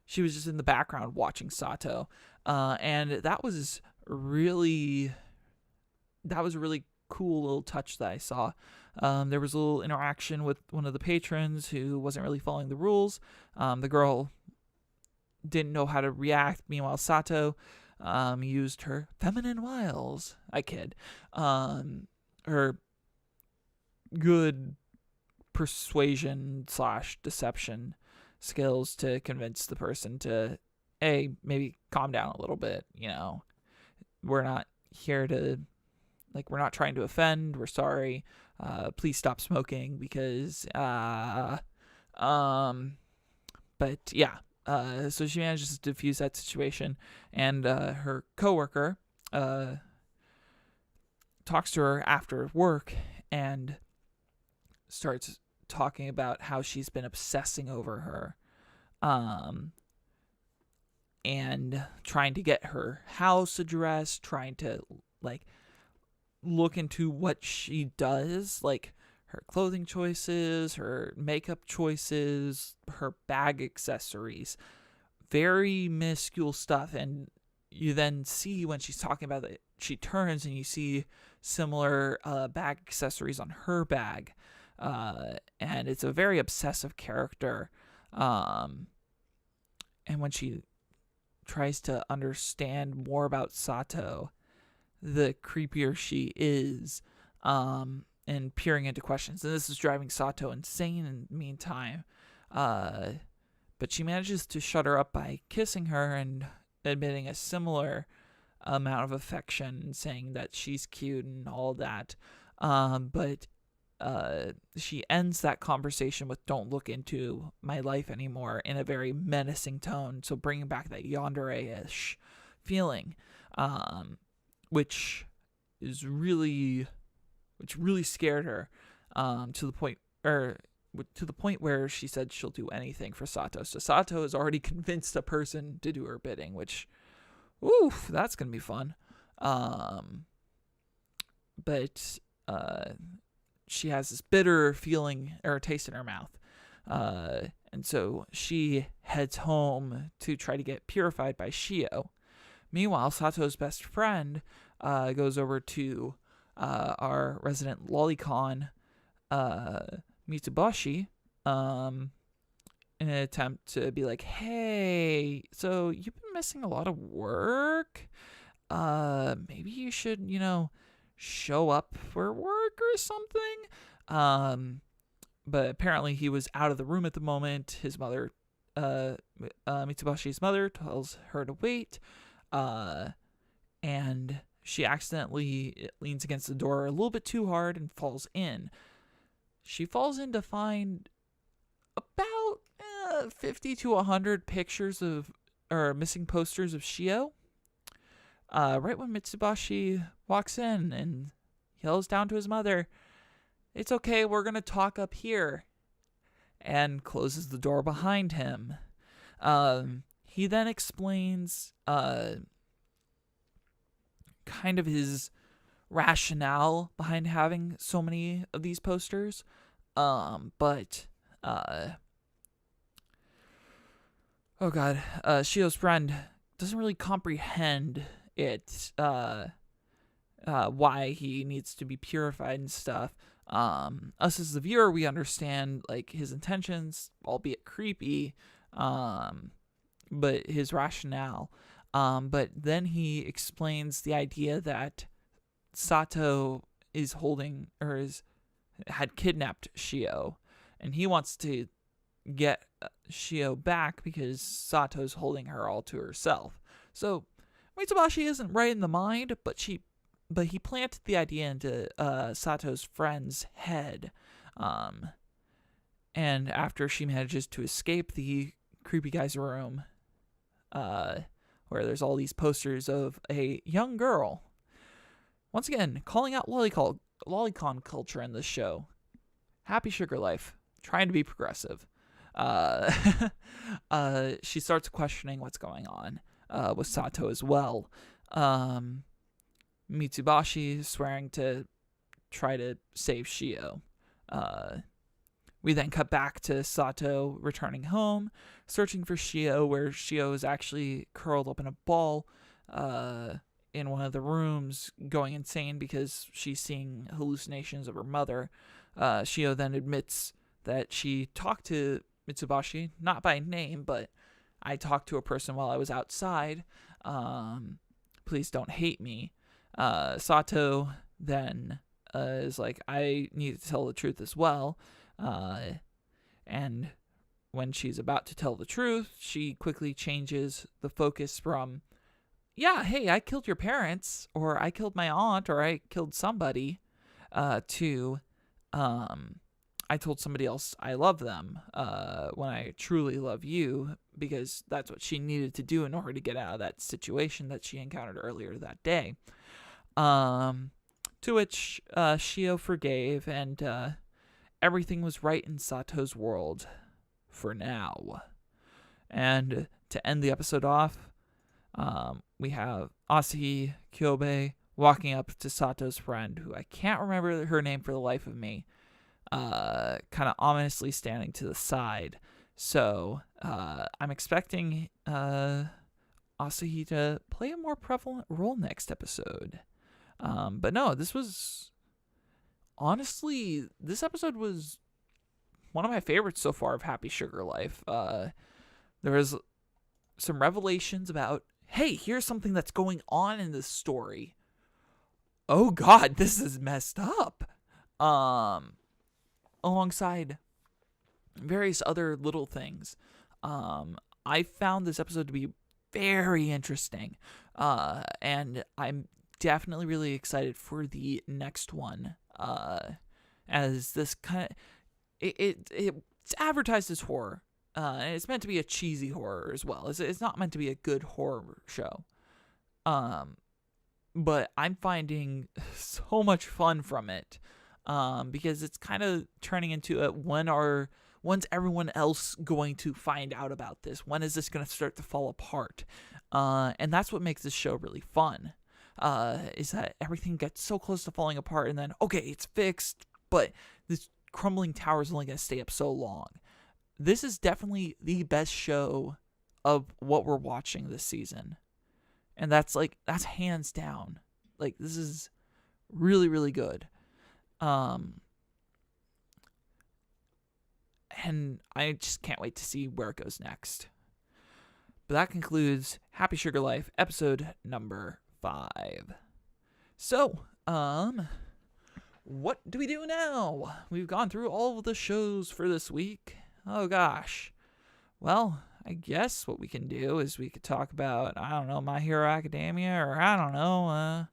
She was just in the background watching Sato, and that was a really cool little touch that I saw. There was a little interaction with one of the patrons who wasn't really following the rules. The girl didn't know how to react. Meanwhile, Sato used her feminine wiles. I kid. Her good persuasion / deception skills to convince the person to, hey, maybe calm down a little bit. We're not here to, like, we're not trying to offend. We're sorry. Please stop smoking because, but yeah. So she manages to defuse that situation, and her coworker talks to her after work and starts talking about how she's been obsessing over her, and trying to get her house addressed, trying to like look into what she does, like her clothing choices, her makeup choices, her bag accessories, very minuscule stuff. And you then see when she's talking about it, she turns and you see similar bag accessories on her bag. And it's a very obsessive character. And when she tries to understand more about Sato, the creepier she is, and peering into questions. And this is driving Sato insane in the meantime. But she manages to shut her up by kissing her and admitting a similar amount of affection and saying that she's cute and all that. But she ends that conversation with "Don't look into my life anymore" in a very menacing tone. So bringing back that yandere-ish feeling, which really scared her, to the point where she said she'll do anything for Sato. So Sato has already convinced a person to do her bidding, which, oof, that's gonna be fun. But she has this bitter feeling or taste in her mouth, and so she heads home to try to get purified by Shio. Meanwhile, Sato's best friend goes over to our resident lolicon, Mitsubashi, in an attempt to be like, hey, so you've been missing a lot of work. Maybe you should, show up for work or something. But apparently he was out of the room at the moment. His mother, Mitsubashi's mother, tells her to wait. And she accidentally leans against the door a little bit too hard and falls in. She falls in to find about 50 to 100 pictures or missing posters of Shio. Right when Mitsubashi walks in and yells down to his mother, "It's okay, we're going to talk up here," and closes the door behind him. He then explains kind of his rationale behind having so many of these posters, but Shio's friend doesn't really comprehend it, why he needs to be purified and stuff. Us as the viewer, we understand like his intentions, albeit creepy, but his rationale. But then he explains the idea that Sato is holding or had kidnapped Shio, and he wants to get Shio back because Sato's holding her all to herself. So Mitsubashi isn't right in the mind, but he planted the idea into Sato's friend's head. And after she manages to escape the creepy guy's room, where there's all these posters of a young girl, once again calling out lolicon culture in this show. Happy sugar life, trying to be progressive. She starts questioning what's going on. with Sato as well. Mitsubashi swearing to try to save Shio. We then cut back to Sato returning home, searching for Shio, where Shio is actually curled up in a ball in one of the rooms, going insane because she's seeing hallucinations of her mother. Shio then admits that she talked to Mitsubashi, not by name, but I talked to a person while I was outside. Please don't hate me. Sato then is like, I need to tell the truth as well. And when she's about to tell the truth, she quickly changes the focus from, yeah, hey, I killed your parents, or I killed my aunt, or I killed somebody, to, I told somebody else I love them, when I truly love you, because that's what she needed to do in order to get out of that situation that she encountered earlier that day. To which Shio forgave, and everything was right in Sato's world for now. And to end the episode off, we have Asahi Kyobe walking up to Sato's friend, who I can't remember her name for the life of me, kind of ominously standing to the side. So I'm expecting Asahi to play a more prevalent role next episode. But no, honestly, this episode was one of my favorites so far of Happy Sugar Life. There was some revelations about, hey, here's something that's going on in this story. Oh God, this is messed up. Alongside various other little things. I found this episode to be very interesting. And I'm definitely really excited for the next one. As this kind of, it's advertised as horror, and it's meant to be a cheesy horror as well. It's not meant to be a good horror show. But I'm finding so much fun from it, because it's kind of turning into when's everyone else going to find out about this? When is this going to start to fall apart? And that's what makes this show really fun. Is that everything gets so close to falling apart, and then, okay, it's fixed, but this crumbling tower is only going to stay up so long. This is definitely the best show of what we're watching this season. And that's hands down. Like, this is really, really good. And I just can't wait to see where it goes next. But that concludes Happy Sugar Life, episode number 5. So, what do we do now? We've gone through all of the shows for this week. Oh gosh. Well, I guess what we can do is we could talk about, I don't know, My Hero Academia, or I don't know,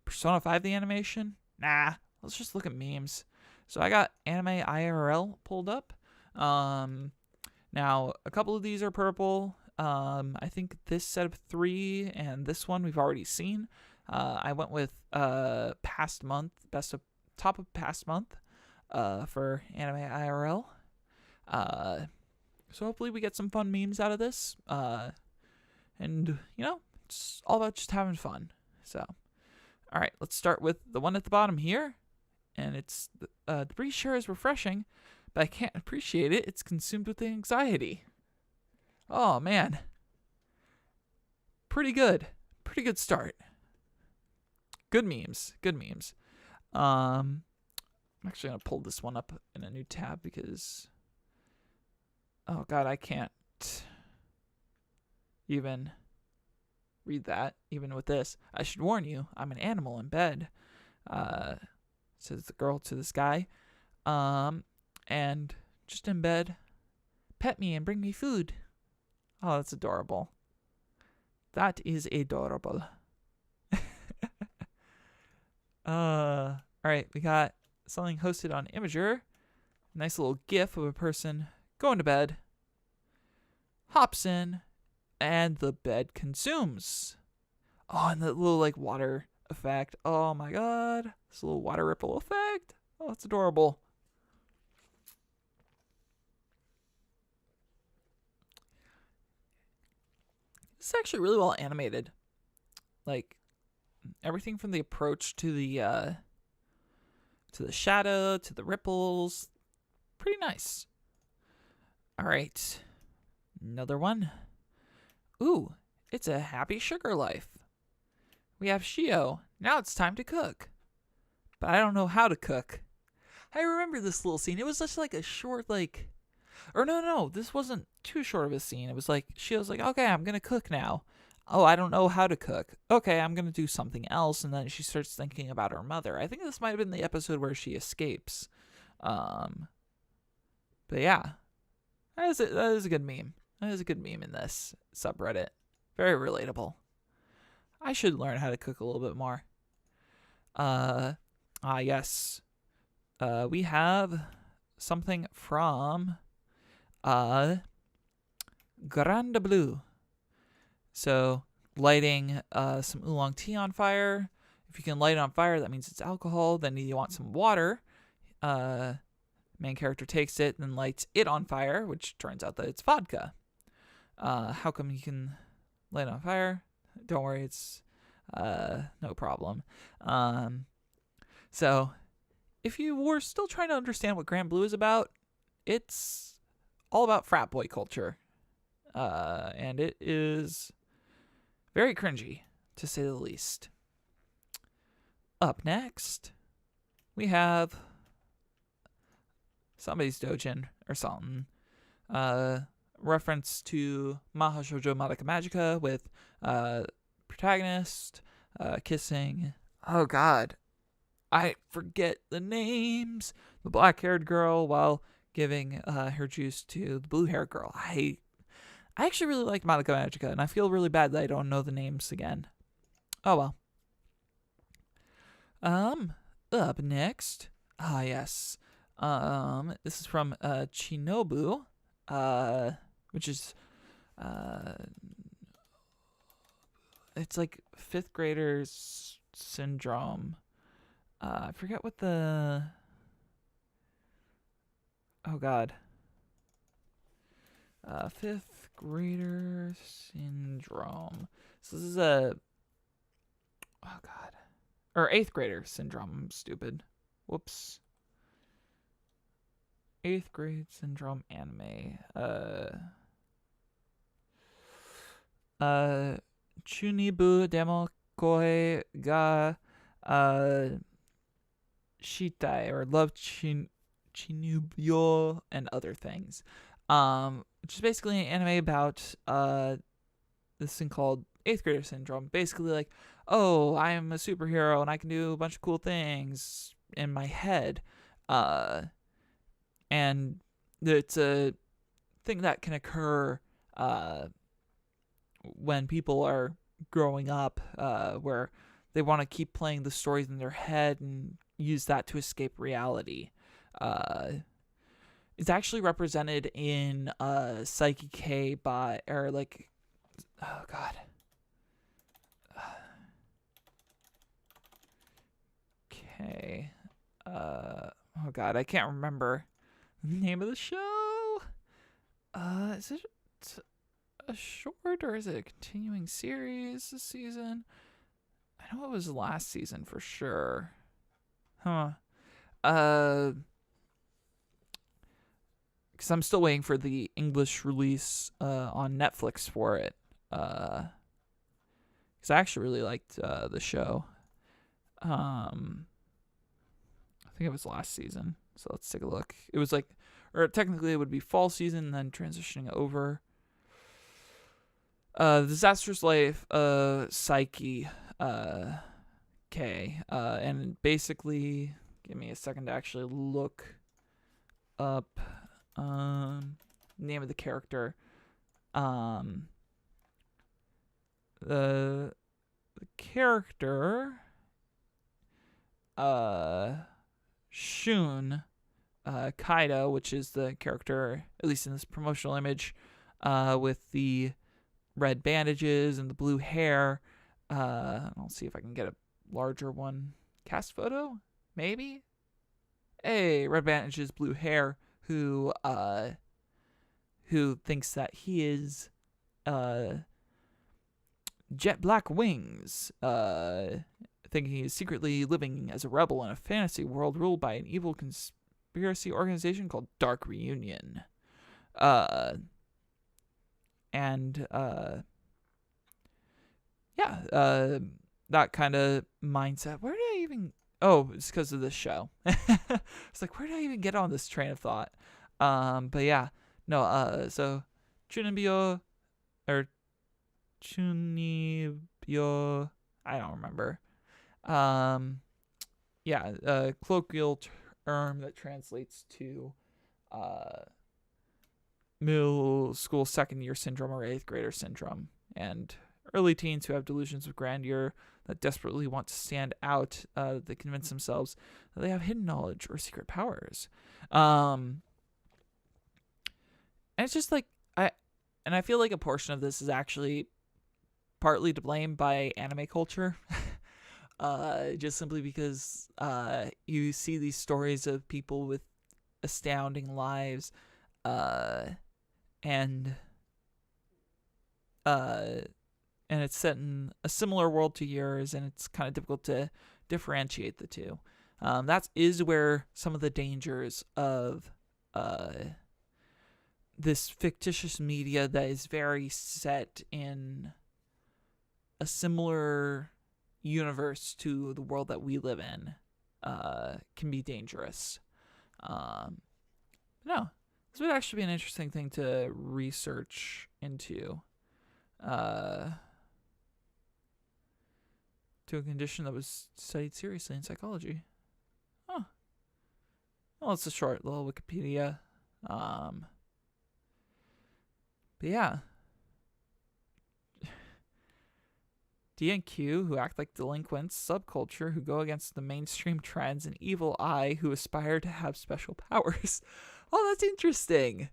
Persona 5 the animation? Nah, let's just look at memes. So I got Anime IRL pulled up. Now, a couple of these are purple. I think this set of 3 and this one we've already seen. I went with past month, top of past month for Anime IRL. So hopefully we get some fun memes out of this. And, it's all about just having fun. So, all right, let's start with the one at the bottom here. And it's, the breeze sure is refreshing, but I can't appreciate it. It's consumed with anxiety. Oh, man. Pretty good start. Good memes. I'm actually going to pull this one up in a new tab because, oh God, I can't even read that, even with this. I should warn you, I'm an animal in bed, says the girl to this guy. And just in bed, pet me and bring me food. Oh, that's adorable. That is adorable. All right, we got something hosted on Imager. Nice little gif of a person going to bed, hops in, and the bed consumes. Oh, and the little water effect. Oh my God, this little water ripple effect. Oh, that's adorable. This is actually really well animated. Like, everything from the approach to the shadow, to the ripples. Pretty nice. All right. Another one. Ooh, it's a happy sugar life. We have Shio. Now it's time to cook. But I don't know how to cook. I remember this little scene. It was just like a short, like... Or no, this wasn't too short of a scene. It was like, Shio's like, okay, I'm going to cook now. Oh, I don't know how to cook. Okay, I'm going to do something else. And then she starts thinking about her mother. I think this might have been the episode where she escapes. But yeah, that is a good meme. That is a good meme in this subreddit. Very relatable. I should learn how to cook a little bit more. Yes. We have something from Grande Blue. So, lighting some oolong tea on fire. If you can light it on fire, that means it's alcohol. Then you want some water. Main character takes it and lights it on fire, which turns out that it's vodka. How come you can light it on fire? Don't worry, it's no problem. So, if you were still trying to understand what Grand Blue is about, it's all about frat boy culture. And it is very cringy, to say the least. Up next, we have somebody's dojin or something. Reference to Maha Shoujo Madoka Magica with protagonist kissing. Oh God, I forget the names. The black-haired girl while giving her juice to the blue-haired girl. I actually really liked Madoka Magica, and I feel really bad that I don't know the names again. Oh well. Up next. Yes. This is from Chinobu, which is it's like fifth graders syndrome. I forget what the... Oh God. Fifth grader syndrome. So this is a... Oh God. Or eighth grader syndrome. I'm stupid. Whoops. Eighth grade syndrome anime. Chunibu demo koi ga shitai, or love chinubyo and other things. Which is basically an anime about this thing called eighth grader syndrome. Basically like, oh, I'm a superhero and I can do a bunch of cool things in my head. And it's a thing that can occur when people are growing up, where they want to keep playing the stories in their head and use that to escape reality. It's actually represented in Psyche K by, or like, oh God. Okay. Oh God, I can't remember the name of the show. Is it a short or is it a continuing series this season? I know it was last season for sure. Because I'm still waiting for the English release on Netflix for it. Because I actually really liked the show. I think it was last season. So let's take a look. It was like, or technically it would be fall season, then transitioning over. The Disastrous Life of Psyche K. And basically, give me a second to actually look up name of the character. The character Shun Kaido, which is the character, at least in this promotional image, with the red bandages and the blue hair. I'll see if I can get a larger one. Cast photo? Maybe? Hey, red bandages, blue hair, who thinks that he is jet black wings, thinking he's secretly living as a rebel in a fantasy world ruled by an evil conspiracy organization called Dark Reunion. That kind of mindset. Where did I even... Oh, it's because of this show. It's like, where did I even get on this train of thought? But yeah. No, so Chunibyo, or Chunibyo, I don't remember. Colloquial term that translates to middle school second year syndrome or eighth grader syndrome, and early teens who have delusions of grandeur that desperately want to stand out. They convince themselves that they have hidden knowledge or secret powers. And it's just like, I feel like a portion of this is actually partly to blame by anime culture. Just simply because you see these stories of people with astounding lives, and it's set in a similar world to yours, and it's kind of difficult to differentiate the two. That is where some of the dangers of this fictitious media that is very set in a similar universe to the world that we live in can be dangerous. No, this would actually be an interesting thing to research into. To a condition that was studied seriously in psychology. Huh. Well, it's a short little Wikipedia. But yeah. D&Q, who act like delinquents, subculture, who go against the mainstream trends, and evil eye, who aspire to have special powers. Oh, that's interesting.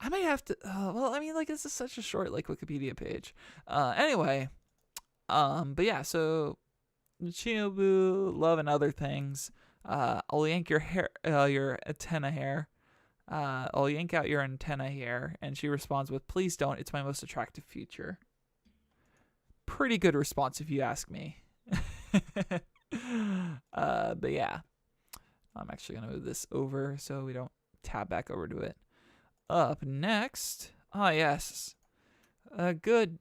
I might have to... this is such a short, Wikipedia page. Anyway. But yeah, so... Shinobu, love and other things. I'll yank your hair, your antenna hair. I'll yank out your antenna hair. And she responds with, please don't, it's my most attractive feature. Pretty good response if you ask me. But yeah. I'm actually going to move this over so we don't tab back over to it. Up next, yes, a good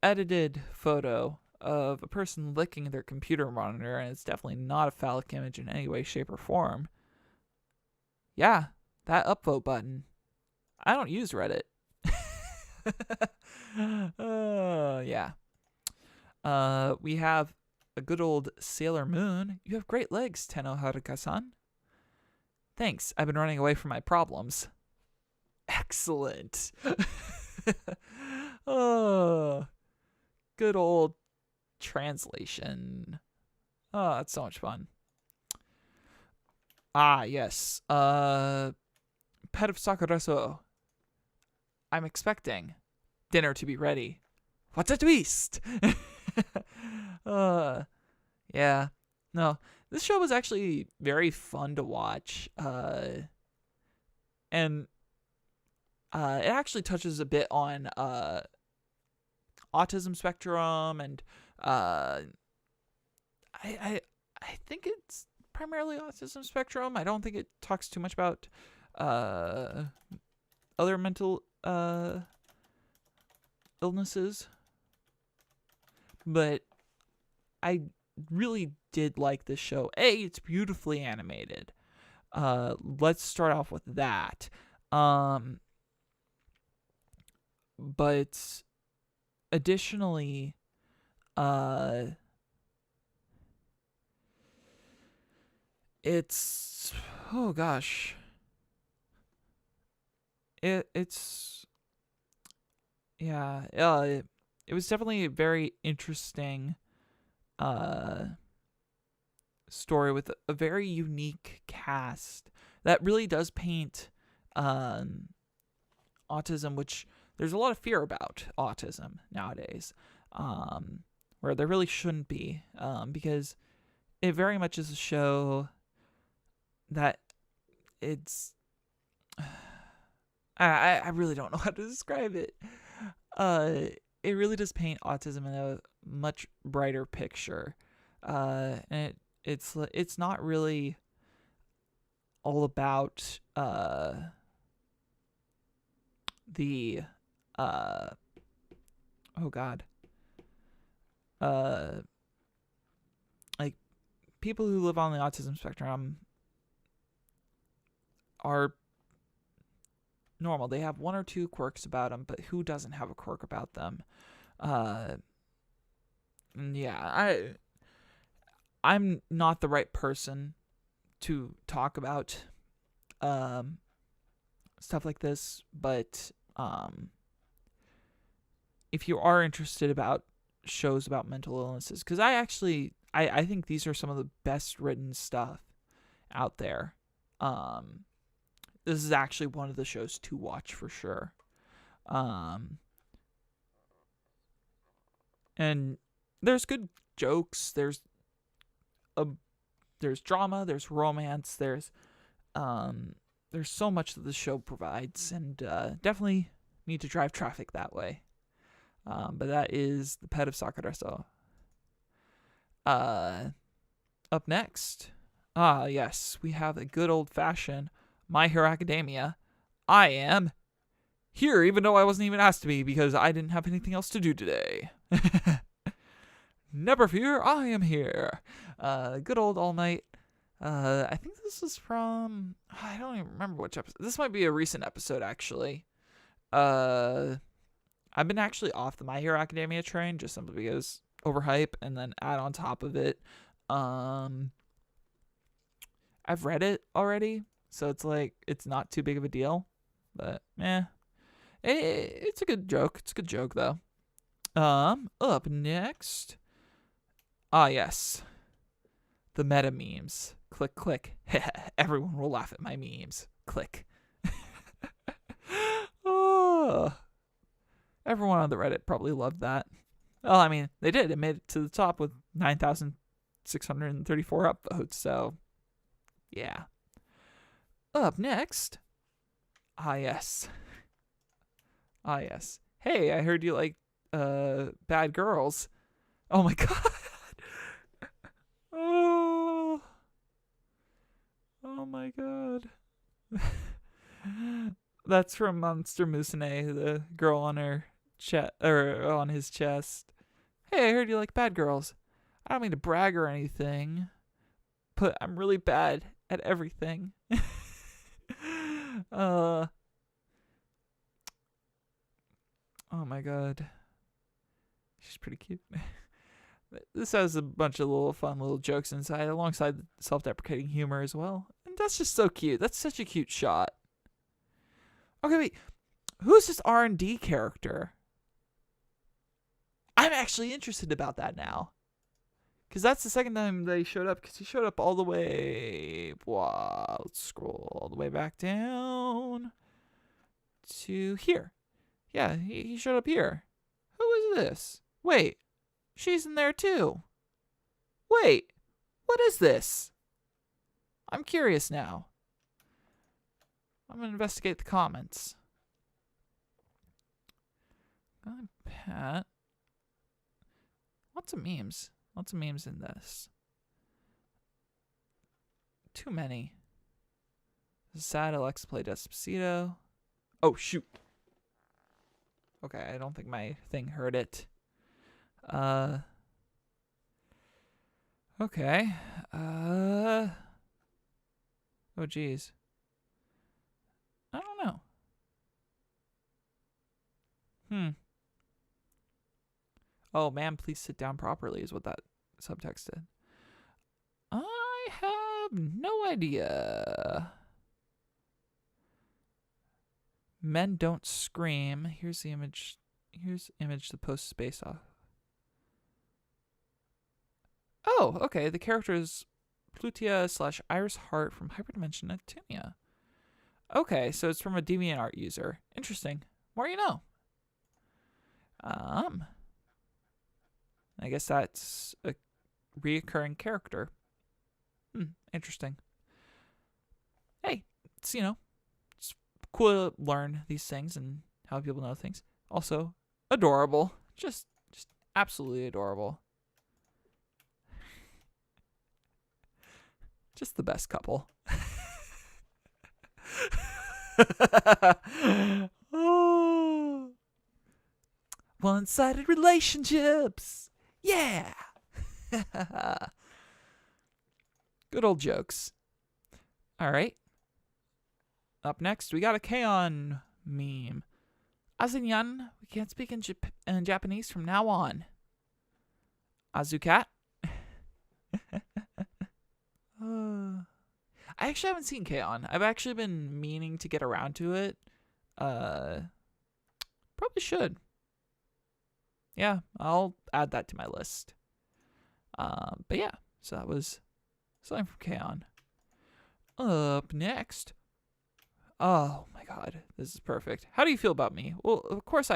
edited photo of a person licking their computer monitor, and it's definitely not a phallic image in any way, shape, or form. Yeah, that upvote button. I don't use Reddit. Yeah. We have a good old Sailor Moon. You have great legs, Tenno Haruka-san. Thanks, I've been running away from my problems. Excellent. Oh, good old translation. Oh, that's so much fun. Yes. Pet of Sakuraso. I'm expecting dinner to be ready. What's a twist? Yeah. No, this show was actually very fun to watch. And it actually touches a bit on autism spectrum, and I think it's primarily autism spectrum. I don't think it talks too much about other mental illnesses, but I really did like this show. It's beautifully animated. Let's start off with that. But additionally, it's, oh gosh, it's yeah, it was definitely a very interesting story with a very unique cast that really does paint autism, which there's a lot of fear about autism nowadays, where there really shouldn't be, because it very much is a show that it's... I really don't know how to describe it. it really does paint autism in a much brighter picture. And it's not really all about the oh god like people who live on the autism spectrum are normal. They have one or two quirks about them, but who doesn't have a quirk about them? I'm not the right person to talk about stuff like this, but if you are interested about shows about mental illnesses, because I think these are some of the best written stuff out there. This is actually one of the shows to watch for sure. And there's good jokes. There's drama. There's romance. There's so much that the show provides, and definitely need to drive traffic that way. But that is The Pet of Sakura-so. Up next, yes, we have a good old-fashioned My Hero Academia. I am here, even though I wasn't even asked to be, because I didn't have anything else to do today. Never fear, I am here. Good old All Might. I think this is from, I don't even remember which episode. This might be a recent episode, actually. I've been actually off the My Hero Academia train, just simply because overhype, and then add on top of it. I've read it already, so it's like, it's not too big of a deal. But, it's a good joke. It's a good joke, though. Up next. Yes. The meta memes. Click, click. Everyone will laugh at my memes. Click. Oh. Everyone on the Reddit probably loved that. Well, I mean, they did. It made it to the top with 9,634 upvotes, so yeah. Up next. Yes. Yes. Hey, I heard you like bad girls. Oh my god. Oh my god. That's from Monster Musume, the girl on her on his chest. Hey, I heard you like bad girls. I don't mean to brag or anything, but I'm really bad at everything. Oh my god. She's pretty cute. This has a bunch of little fun little jokes inside, alongside the self-deprecating humor as well. And that's just so cute. That's such a cute shot. Okay, wait. Who's this R&D character? I'm actually interested about that now. Because that's the second time they showed up. Because he showed up all the way... Wow, let's scroll all the way back down to here. Yeah, he showed up here. Who is this? Wait, she's in there too. Wait, what is this? I'm curious now. I'm going to investigate the comments. Pat. Lots of memes. Lots of memes in this. Too many. Sad Alexa play Despacito. Oh, shoot. Okay, I don't think my thing heard it. Okay. Oh, geez. I don't know. Oh, ma'am, please sit down properly is what that subtext did. I have no idea. Men don't scream. Here's the image. Here's the image the post is based off. Oh, okay. The character is Plutia / Iris Heart from Hyperdimension Neptunia. Okay, so it's from a DeviantArt user. Interesting. More you know. I guess that's a reoccurring character. Interesting. Hey, it's, it's cool to learn these things and how people know things. Also, adorable. Just absolutely adorable. Just the best couple. Oh. One-sided relationships. Yeah. Good old jokes. All right. Up next, we got a K-On! Meme. Azinyan, we can't speak in Japanese from now on. Azukat. I actually haven't seen K-On! I've actually been meaning to get around to it. Probably should. Yeah, I'll add that to my list. But yeah, so that was something from K-On! Up next. Oh my god, this is perfect. How do you feel about me? Well, of course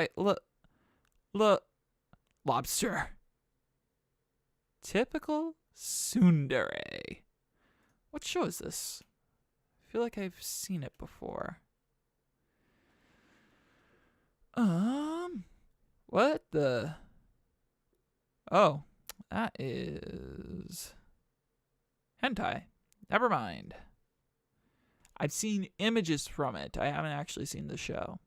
lobster. Typical tsundere. What show is this? I feel like I've seen it before. What the? Oh, that is hentai. Never mind. I've seen images from it. I haven't actually seen the show.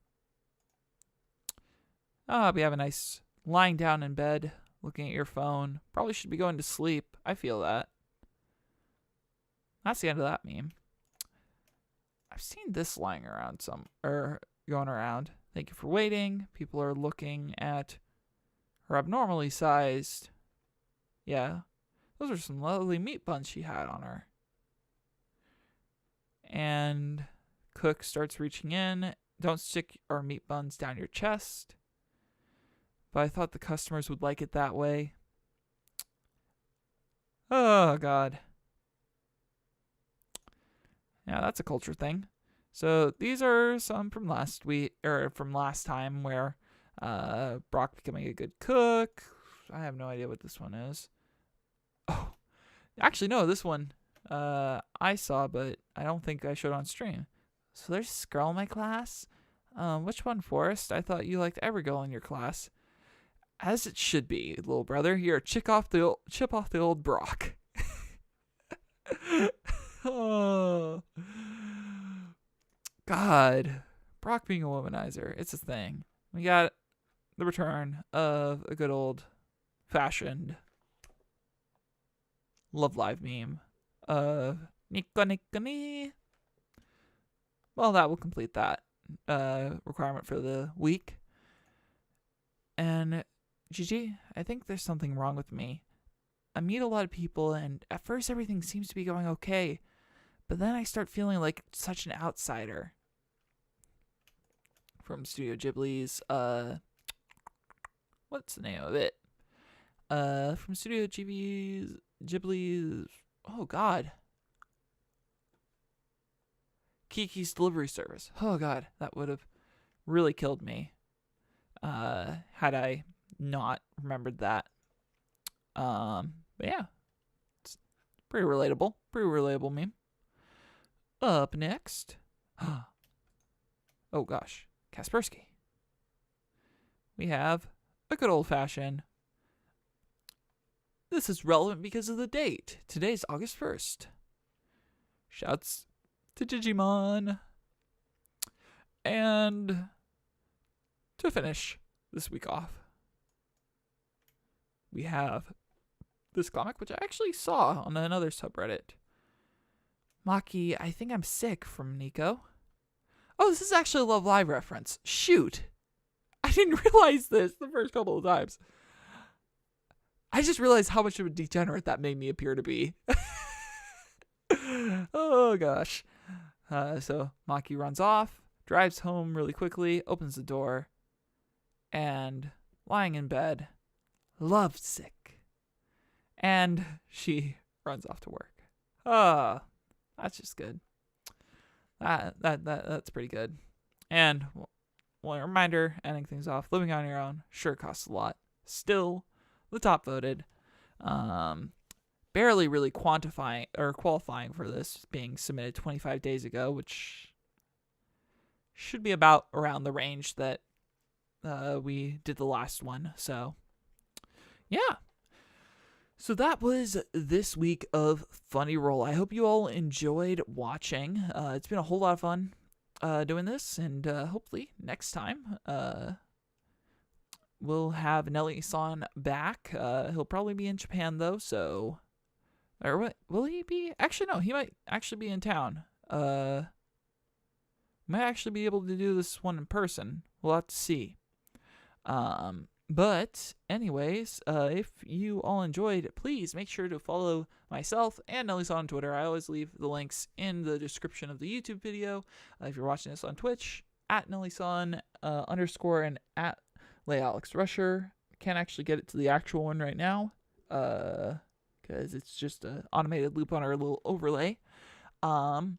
We have a nice lying down in bed, looking at your phone. Probably should be going to sleep. I feel that. That's the end of that meme. I've seen this lying around going around. Thank you for waiting. People are looking at her abnormally sized. Yeah. Those are some lovely meat buns she had on her. And cook starts reaching in. Don't stick our meat buns down your chest. But I thought the customers would like it that way. Oh, God. Yeah, that's a culture thing. So these are some from last time where Brock becoming a good cook. I have no idea what this one is. Oh, actually, no, this one I saw, but I don't think I showed on stream. So there's this girl in my class. Which one, Forrest? I thought you liked every girl in your class. As it should be, little brother. You're a chip off the old Brock. Oh, God. Brock being a womanizer. It's a thing. We got the return of a good old fashioned Love Live meme of Nika Nika ni. Well, that will complete that requirement for the week. And Gigi, I think there's something wrong with me. I meet a lot of people, and at first everything seems to be going okay, but then I start feeling like such an outsider. From Studio Ghibli's, what's the name of it? From Studio Ghibli's, oh God. Kiki's Delivery Service. Oh God, that would have really killed me, had I not remembered that. But yeah, it's pretty relatable meme. Up next, oh gosh, Kaspersky. We have a good old-fashioned. This is relevant because of the date. Today's August 1st. Shouts to Digimon. And to finish this week off, we have this comic, which I actually saw on another subreddit. Maki, I think I'm sick, from Nico. Oh, this is actually a Love Live reference. Shoot. I didn't realize this the first couple of times. I just realized how much of a degenerate that made me appear to be. Oh, gosh. So Maki runs off, drives home really quickly, opens the door, and lying in bed, lovesick. And she runs off to work. That's just good. That's pretty good. And one reminder, ending things off, living on your own sure costs a lot. Still the top voted. Barely really qualifying for this, being submitted 25 days ago, which should be about around the range that we did the last one. So, yeah. So that was this week of Funny Roll. I hope you all enjoyed watching. It's been a whole lot of fun doing this, and hopefully next time we'll have Nellie-san back. He'll probably be in Japan, though, so... Or what? Will he be? Actually, no, he might actually be in town. Might actually be able to do this one in person. We'll have to see. But anyways, if you all enjoyed, please make sure to follow myself and Nellie-san on Twitter. I always leave the links in the description of the YouTube video. If you're watching this on Twitch, at Nellie-san _ and at Alex Rusher. Can't actually get it to the actual one right now, because it's just an automated loop on our little overlay. And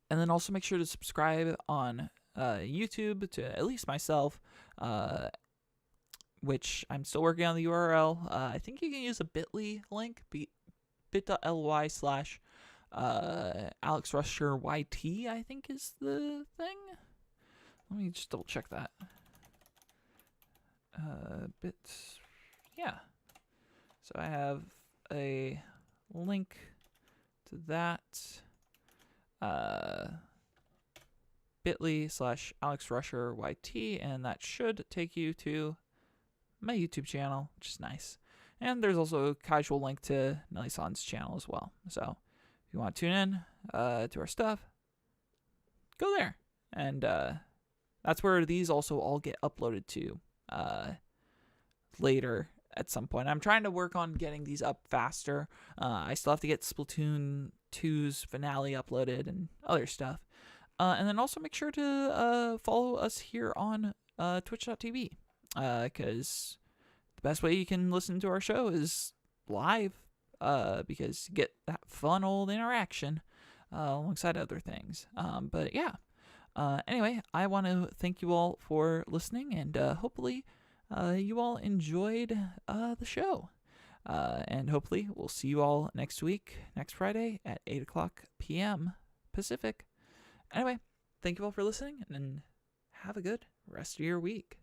then also make sure to subscribe on YouTube to at least myself, which I'm still working on the URL. I think you can use a bit.ly link, bit.ly/Alex Rusher YT, I think is the thing. Let me just double check that. Yeah. So I have a link to that. bit.ly/Alex Rusher YT, and that should take you to my YouTube channel, which is nice. And there's also a casual link to Nellie-san's channel as well. So if you want to tune in to our stuff, go there. And that's where these also all get uploaded to later at some point. I'm trying to work on getting these up faster. I still have to get Splatoon 2's finale uploaded and other stuff. And then also make sure to follow us here on twitch.tv, because the best way you can listen to our show is live, because you get that fun old interaction alongside other things. But yeah, anyway, I want to thank you all for listening, and hopefully you all enjoyed the show. And hopefully we'll see you all next week, next Friday at 8 o'clock p.m. Pacific. Anyway, thank you all for listening, and have a good rest of your week.